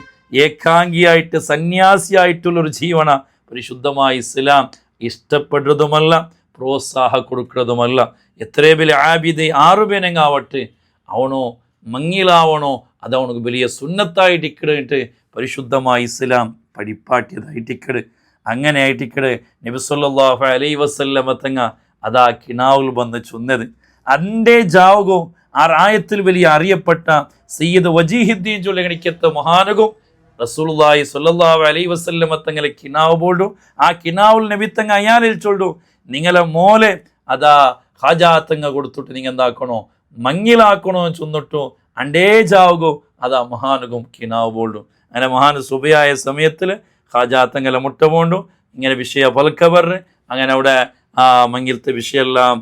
ഏകാംഗിയായിട്ട് സന്യാസിയായിട്ടുള്ളൊരു ജീവന പരിശുദ്ധമായ ഇസ്ലാം ഇഷ്ടപ്പെടുന്നതുമല്ല, പ്രോത്സാഹ കൊടുക്കുന്നതുമല്ല. എത്രേ വലിയ ആബിദ് 6 പേനെങ്ങാവട്ടെ, അവനോ മങ്ങിലാവണോ അത് അവനക്ക് വലിയ സുന്നത്തായിട്ടിക്കടിട്ട് പരിശുദ്ധമായ ഇസ്ലാം പഠിപ്പാട്ടിയതായിട്ടിക്കട്. അങ്ങനെ ആയിട്ടിക്കട് നബി സല്ലല്ലാഹു അലൈഹി വസല്ലമ തങ്ങ അതാ കിനാവുൽ വന്ന് ചൊന്നത്. അൻ്റെ ജാവുകോ ആ റായത്തിൽ വലിയ അറിയപ്പെട്ട സയ്യിദ് വജീഹുദ്ദീൻ ചൊല്ലിക്കത്തെ മഹാനകും റസൂലുള്ളാഹി സ്വല്ലല്ലാഹു അലൈഹി വസല്ലമ തങ്ങളെ കിനാവ് പോടും. ആ കിനാവുൽ നബി തങ്ങ അയാളിൽ ചൊല്ലു, നിങ്ങളെ മോലെ അതാ ഹാജാത്തങ്ങ കൊടുത്തിട്ട് നിങ്ങൾ എന്താക്കണോ മങ്ങിലാക്കണോ ചൊന്നിട്ടു അണ്ടേ ജാവുകോ അതാ മഹാനകും കിനാവ് പോടും. അങ്ങനെ മഹാൻ സുബയായ സമയത്തിൽ ഹാജാത്തങ്ങളെ മുട്ട പോണ്ടു. ഇങ്ങനെ വിഷയ പലക്ക പറഞ്ഞ് അങ്ങനെ അവിടെ മങ്ങിലത്തെ വിഷയെല്ലാം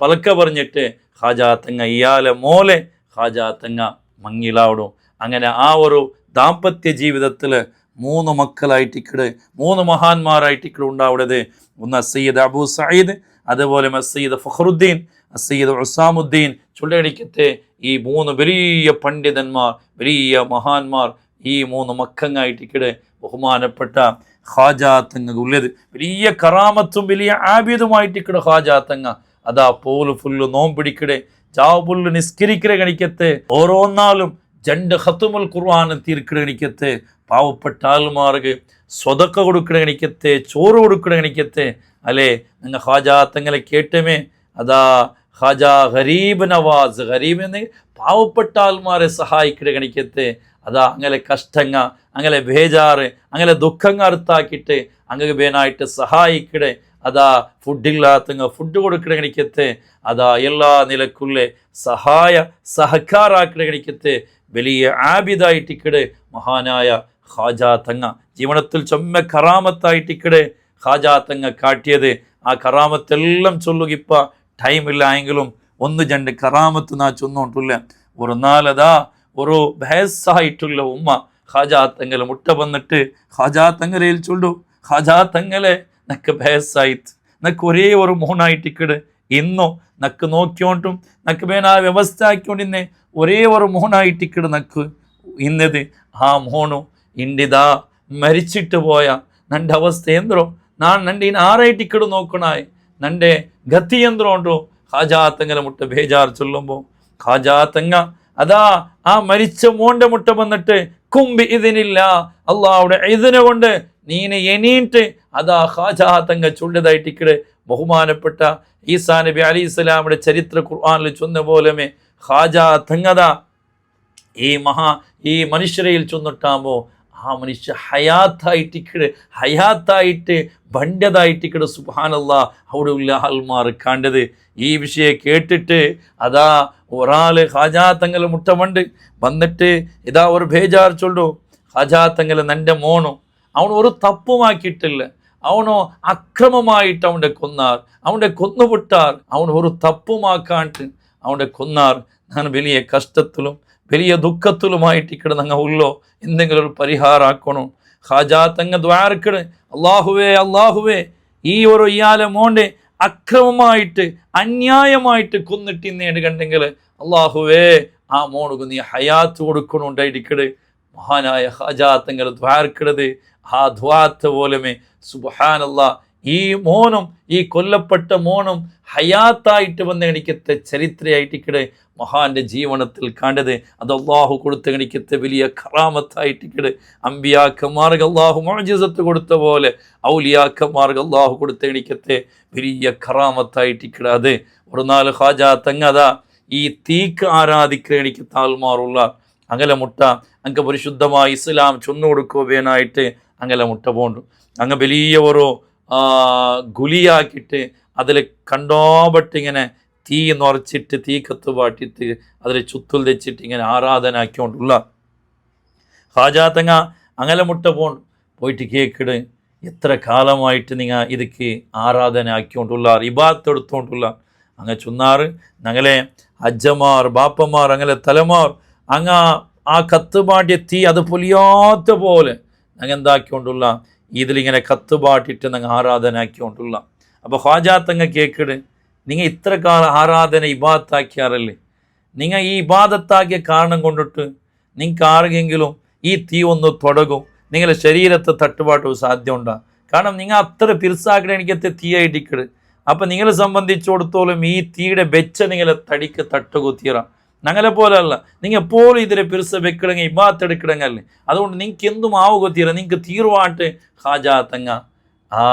പലക്ക പറഞ്ഞിട്ട് ഹാജാത്തങ്ങ ഇയാളെ മോലെ ഹാജാത്തങ്ങ മങ്ങിലാവിടും. അങ്ങനെ ആ ഒരു ദാമ്പത്യ ജീവിതത്തിൽ 3 മക്കളായിട്ടിക്കട് 3 മഹാന്മാരായിട്ടിക്കട് ഉണ്ടാവുന്നത്. ഒന്ന് സയ്യിദ് അബൂ സഈദ്, അതുപോലെ സയ്യിദ് ഫഖറുദ്ദീൻ, സയ്യിദ് ഉസാമുദ്ദീൻ ചൊല്ലടിക്കത്തെ ഈ 3 വലിയ പണ്ഡിതന്മാർ, വലിയ മഹാന്മാർ, ഈ 3 മക്കങ്ങായിട്ടിക്കട് ബഹുമാനപ്പെട്ട ഹാജാത്തങ്ങ ഉള്ളത്. വലിയ കറാമത്തും വലിയ ആബിദുമായിട്ടിക്കട് ഹാജാത്തങ്ങ അതാ പോല് ഫുള്ള് നോമ്പിടിക്കടെ, ചാവ് പുല്ല് നിസ്കരിക്കടെ കണിക്കത്തെ, ഓരോന്നാളും 2 ഖത്തുമുൽ ഖുർആൻ തീർക്കട കണിക്കത്തെ, പാവപ്പെട്ട ആൾമാർക്ക് സ്വതക്ക കൊടുക്കട കണിക്കത്തെ, ചോറ് കൊടുക്കട കണിക്കത്തെ. അല്ലേ നിങ്ങൾ ഹാജാത്തങ്ങളെ കേട്ടമേ അതാ ഹാജാ ഗരീബ് നവാസ്, ഗരീബ് എന്ന് പാവപ്പെട്ട ആൾമാരെ സഹായിക്കട കണിക്കത്തെ. അതാ അങ്ങനെ കഷ്ടങ്ങ, അങ്ങനെ ബേജാറ്, അങ്ങനെ ദുഃഖങ്ങ അറുത്താക്കിയിട്ട് അങ്ങനെ വേനായിട്ട് സഹായിക്കടെ. അതാ ഫുഡില്ലാത്തങ്ങ ഫുഡ് കൊടുക്കട കണിക്കത്തെ. അതാ എല്ലാ നിലക്കുള്ള സഹായ സഹകാരാക്കട കണിക്കത്തെ. വലിയ ആബിദായിട്ടിക്കടെ മഹാനായ ഹാജാത്തങ്ങ ജീവിതത്തിൽ ചൊമ്മ കറാമത്തായിട്ടിക്കടെ ഹാജാത്തങ്ങ കാട്ടിയത്. ആ കറാമത്തെല്ലാം ചൊല്ലുകിപ്പ ടൈമില്ല എങ്കിലും 1-2 കറാമത്ത് നാ ചൊന്നോണ്ടില്ല. ഒരു നാളതാ ഒരു ബഹസായിട്ടുള്ള ഉമ്മ ഹാജാത്തങ്ങളെ മുട്ട വന്നിട്ട് ഹാജാത്തങ്ങലയിൽ ചൊല്ലു, ഹാജാത്തങ്ങളെ നക്ക് ബഹസായിട്ട് നക്ക് ഒരേ ഒരു മോനായിട്ടിക്കട് ഇന്നോ നക്ക് നോക്കിയോണ്ടും നക്ക് വേന ആ വ്യവസ്ഥ ആക്കിക്കൊണ്ടിന്നെ ഒരേ ഒരു മോനായിട്ടിക്കട് നക്ക് ഇന്നത്. ആ മോണു ഇണ്ടിതാ മരിച്ചിട്ട് പോയ നൻ്റെ അവസ്ഥ എന്തോ നാൻ നൻ്റെ ഇന്ന് ആറായിട്ടിക്കട് നോക്കണായി നൻ്റെ ഗതി എന്തോ ഉണ്ടോ. ഹാജാത്തങ്ങലെ മുട്ട ബേജാർ ചൊല്ലുമ്പോൾ ഹാജാത്തങ്ങ അതാ ആ മരിച്ച മോൻ്റെ മുട്ട വന്നിട്ട് കുമ്പി ഇതിനില്ല അള്ളാഹുടെ ഇതിനെ കൊണ്ട് നീനെ എണീറ്റ് അതാ ഹാജാത്തങ്ങ ചൊല്ലതായിട്ടിക്കട്. ബഹുമാനപ്പെട്ട ഈസാ നബി അലൈഹി സ്വലാമിയുടെ ചരിത്ര ഖുർആനിൽ ചൊന്ന പോലെമേ ഹാജാത്തങ്ങത ഈ മനുഷ്യരയിൽ ചൊന്നിട്ടാകുമ്പോൾ ആ മനുഷ്യ ഹയാത്തായിട്ട് ബണ്ഡതായിട്ടിക്കട്. സുബ്ഹാനല്ലാഹ് അവിടെ ഉള്ള ആൾമാർ കണ്ടത് ഈ വിഷയം കേട്ടിട്ട് അതാ ഒരാൾ ഹാജാത്തങ്ങൽ മുട്ടമണ്ട് വന്നിട്ട് ഇതാ ഒരു ബേജാർ ചൊല്ലു, ഹാജാത്തങ്ങൽ നൻ്റെ മോണു അവൻ ഒരു തപ്പുമാക്കിയിട്ടില്ല, അവനോ അക്രമമായിട്ട് അവൻ്റെ കൊന്നാർ, അവൻ്റെ കൊന്നുവിട്ടാർ, അവൻ ഒരു തപ്പുമാക്കാണ്ട് അവൻ്റെ കൊന്നാർ. ഞാൻ വലിയ കഷ്ടത്തിലും വലിയ ദുഃഖത്തിലുമായിട്ടിക്കട് ഞങ്ങൾ ഉള്ളോ എന്തെങ്കിലും ഒരു പരിഹാരമാക്കണം. ഹാജാത്തങ്ങ ദ്വാരക്കട്, അള്ളാഹുവേ ഈ ഒരു ഇയാളെ മോൻ്റെ അക്രമമായിട്ട് അന്യായമായിട്ട് കൊന്നിട്ടിന്നേട് കണ്ടെങ്കിൽ അള്ളാഹുവേ ആ മോണുക്ക് നീ ഹയാത്ത് കൊടുക്കണുണ്ടായിട്ടിക്കട്. മഹാനായ ഹാജാത്തങ്ങൾ ദ്വാരക്കടത് ആ ദ്വാത്ത പോലെമേ സുബ്ഹാനല്ലാഹ് ഈ മോനും ഈ കൊല്ലപ്പെട്ട മോനും ഹയാത്തായിട്ട് വന്ന എണിക്കത്തെ ചരിത്രയായിട്ടിക്കടെ മഹാന്റെ ജീവനത്തിൽ കണ്ടത്. അത് അള്ളാഹു കൊടുത്ത എണിക്കത്തെ വലിയ കറാമത്തായിട്ടിക്കടെ. അമ്പിയാക്കന്മാർക്ക് അള്ളാഹു മുഅ്ജിസത്ത് കൊടുത്ത പോലെ ഔലിയാക്കന്മാർക്ക് അള്ളാഹു കൊടുത്ത എണിക്കത്തെ വലിയ കറാമത്തായിട്ടിക്കടെ. അത് ഒരു നാല് ഹാജാത്തങ്ങതാ ഈ തീക്ക് ആരാധിക്കുന്ന എനിക്ക് താൽമാറുള്ള അങ്ങനെ മുട്ട അങ്ങ് പരിശുദ്ധമായ ഇസ്ലാം ചൊന്നു കൊടുക്കുവാനായിട്ട് അങ്ങനെ മുട്ട പോണ്ടു. അങ്ങ് വലിയ ഒരു ഗുലിയാക്കിയിട്ട് അതിൽ കണ്ടോപട്ടിങ്ങനെ തീ നിറച്ചിട്ട് തീ കത്തുപാട്ടിട്ട് അതിൽ ചുത്തുൽ തെച്ചിട്ട് ഇങ്ങനെ ആരാധന ആക്കിക്കൊണ്ടുള്ള ഹാജാത്തങ്ങ അങ്ങനെ മുട്ട പോയിട്ട് കേക്കിട് എത്ര കാലമായിട്ട് നിങ്ങൾ ഇതൊക്കെ ആരാധന ആക്കിക്കൊണ്ടുള്ള ഇബാത്ത് എടുത്തുകൊണ്ടുള്ള അങ്ങ് ചൊന്നാറ് ഞങ്ങളെ അജ്ജമാർ ബാപ്പമാർ അങ്ങനെ തലമാർ അങ്ങ് ആ കത്തുപാട്ടിയ തീ അത് പൊലിയാത്ത പോലെ ഞങ്ങൾ എന്താക്കിക്കൊണ്ടുള്ള ഇതിലിങ്ങനെ കത്തുപാട്ടിട്ട് ഞങ്ങൾ ആരാധന ആക്കിക്കൊണ്ടുള്ള. അപ്പോൾ ഖ്വാജാ തങ്ങൾ കേക്കിട്, നിങ്ങൾ ഇത്ര കാലം ആരാധന ഇബാദത്താക്കിയാറല്ലേ, നിങ്ങൾ ഈ ഇബാദത്താക്കിയ കാരണം കൊണ്ടിട്ട് നിങ്ങൾക്ക് ആർക്കെങ്കിലും ഈ തീ ഒന്ന് തുടങ്ങും, നിങ്ങളുടെ ശരീരത്തെ തട്ടുപാട്ട് സാധ്യമുണ്ടാകും. കാരണം നിങ്ങൾ അത്ര പിർസാക്കണ എനിക്കത്തെ തീയായിട്ടിക്കട്. അപ്പം നിങ്ങളെ സംബന്ധിച്ചിടത്തോളം ഈ തീയുടെ വെച്ച നിങ്ങളെ തടിക്ക് തട്ടുകുത്തിയറാം. ഞങ്ങളെ പോലെ അല്ല, നിങ്ങൾ എപ്പോഴും ഇതിലെ പിർസ വെക്കിടങ്ങി ഇബാത്തെടുക്കിടങ്ങല്ലേ. അതുകൊണ്ട് നിങ്ങൾക്ക് എന്തും ആവുകൊത്തിയറ, നിങ്ങൾക്ക് തീർവാട്ട് ഖാജാ തങ്ങ ആ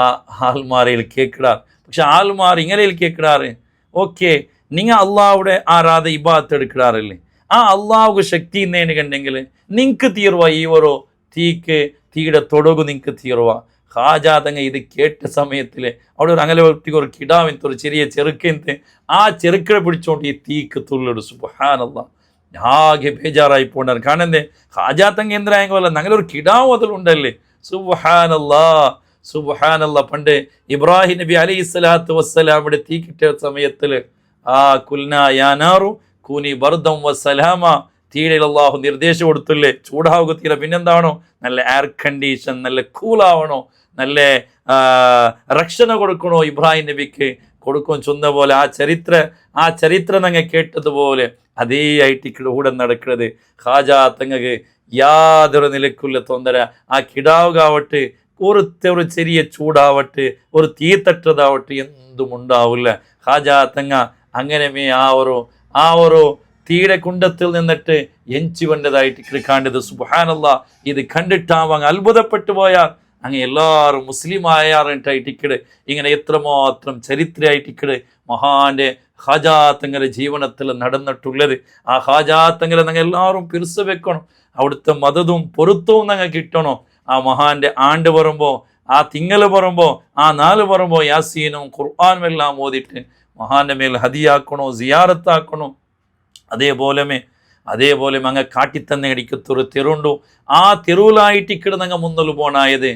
ആൽമാരയിൽ കേക്കിടാർ. പക്ഷെ ആൽമാർ ഇങ്ങനെയിൽ കേക്കിടാറ്, ഓക്കെ നിങ്ങൾ അള്ളാഹുടെ ആരാധ ഇബാത്ത് എടുക്കിടാറില്ലേ, ആ അള്ളാഹുക്ക് ശക്തി എന്നേന് കണ്ടെങ്കിൽ നിങ്ങൾക്ക് തീർവ ഈ ഓരോ തീയുടെ തൊടുകു നിങ്ങൾക്ക് തീർവ. ഖാജാ തങ്ങ ഇത് കേട്ട സമയത്തിൽ അവിടെ ഒരു അങ്ങനെ ഒരു കിടാവിനത്തെ ഒരു ചെറിയ ചെറുക്കത്തെ ആ ചെറുക്കിടെ പിടിച്ചോണ്ട് ഈ തീക്ക് തുള്ളിടും. സുബ്ഹാനല്ലാഹ്, ആകെ ബേജാറായി പോണ്ടാർ. കാരണം എന്തേ ഖാജാ തങ്ങ എന്തായാലും അങ്ങനെ ഒരു കിടാവ് അതിലുണ്ടല്ലേ. സുബ്ഹാനല്ലാഹ് സുബ്ഹാനല്ലാഹ്. പണ്ട് ഇബ്രാഹിം നബി അലൈഹി സ്വലാത്തു വസ്സലാമിയുടെ തീ കിട്ടിയ സമയത്തിൽ ആ കുൽന യാനാറു കൂനി ബർദം വസ്സലാമ തീരെ അള്ളാഹു നിർദ്ദേശം കൊടുത്തില്ലേ, ചൂടാവുക തീരെ. പിന്നെന്താണോ, നല്ല എയർ കണ്ടീഷൻ, നല്ല കൂളാവണോ, നല്ല രക്ഷണ കൊടുക്കണോ ഇബ്രാഹിം നബിക്ക് കൊടുക്കും ചൊന്ന പോലെ ആ ചരിത്രം ഞങ്ങൾ കേട്ടതുപോലെ അതേ ആയിട്ട് കൂടെ നടക്കുന്നത്. ഖാജാ തങ്ങൾക്ക് യാതൊരു നിലക്കുള്ള തൊന്തര. ആ കിടാവുകാവട്ടെ, ഒരു ചെറിയ ചൂടാവട്ടെ, ഒരു തീ തട്ടതാവട്ടെ, എന്തും ഉണ്ടാവില്ല. ഖാജാ തങ്ങ അങ്ങനെ ആ ഒരു തീയുടെ കുണ്ടത്തിൽ നിന്നിട്ട് എഞ്ചി വന്നതായിട്ട് കാണ്ടത്. സുബ്ഹാനല്ലാഹ്, ഇത് കണ്ടിട്ടാവാൻ അത്ഭുതപ്പെട്ടു പോയാൽ അങ്ങ് എല്ലാവരും മുസ്ലിം ആയാറിട്ടായിട്ടിക്കട്. ഇങ്ങനെ എത്രമാത്രം ചരിത്രമായിട്ടിക്കട് മഹാന്റെ ഖാജാ തങ്ങളുടെ ജീവനത്തിൽ നടന്നിട്ടുള്ളത്. ആ ഖാജാ തങ്ങളെ ഞങ്ങൾ എല്ലാവരും പിരിച്ചു വെക്കണം. അവിടുത്തെ മദതും പൊരുത്തവും ഞങ്ങൾ കിട്ടണം. ആ മഹാന്റെ ആണ്ട് പറയുമ്പോൾ, ആ തിങ്കൾ പറയുമ്പോൾ, ആ 4 പറയുമ്പോൾ യാസീനും ഖുർആനും എല്ലാം ഓതിട്ട് മഹാന്റെ മേൽ ഹദിയാക്കണോ, സിയാറത്താക്കണോ. അതേപോലെ അങ്ങ് കാട്ടിത്തന്നെ അടിക്കത്തൊരു തെരുണ്ടു. ആ തെരുവിലായിട്ടിക്കട് ഞങ്ങൾ മുന്നിൽ പോണായത്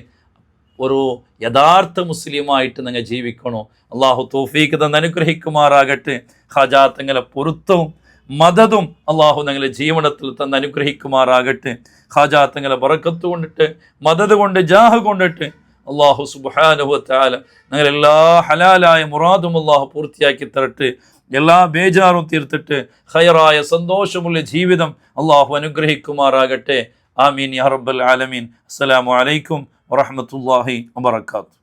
ഒരു യഥാർത്ഥ മുസ്ലിമായിട്ട് ഞങ്ങൾ ജീവിക്കണോ. അള്ളാഹു തൗഫീഖ് തന്ന് അനുഗ്രഹിക്കുമാറാകട്ടെ. ഖാജാ തങ്ങളെ പൊരുത്തവും മദതും അള്ളാഹു ഞങ്ങളെ ജീവനത്തിൽ തന്ന് അനുഗ്രഹിക്കുമാറാകട്ടെ. ഖാജാ തങ്ങളെ ബറക്കത്ത് കൊണ്ടിട്ട്, മദത് കൊണ്ട്, ജാഹ് കൊണ്ടിട്ട് അള്ളാഹു സുബ്ഹാനഹു വ തആല ഞങ്ങളെല്ലാ ഹലാലായ മുറാദും അള്ളാഹു പൂർത്തിയാക്കി തരട്ടെ. എല്ലാ ബേജാറും തീർത്തിട്ട് ഖൈറായ സന്തോഷമുള്ള ജീവിതം അള്ളാഹു അനുഗ്രഹിക്കുമാറാകട്ടെ. ആമീൻ യാ റബ്ബൽ ആലമീൻ. അസ്സലാമു അലൈക്കും വറഹ്മത്തുള്ളാഹി വബറകാതുഹു.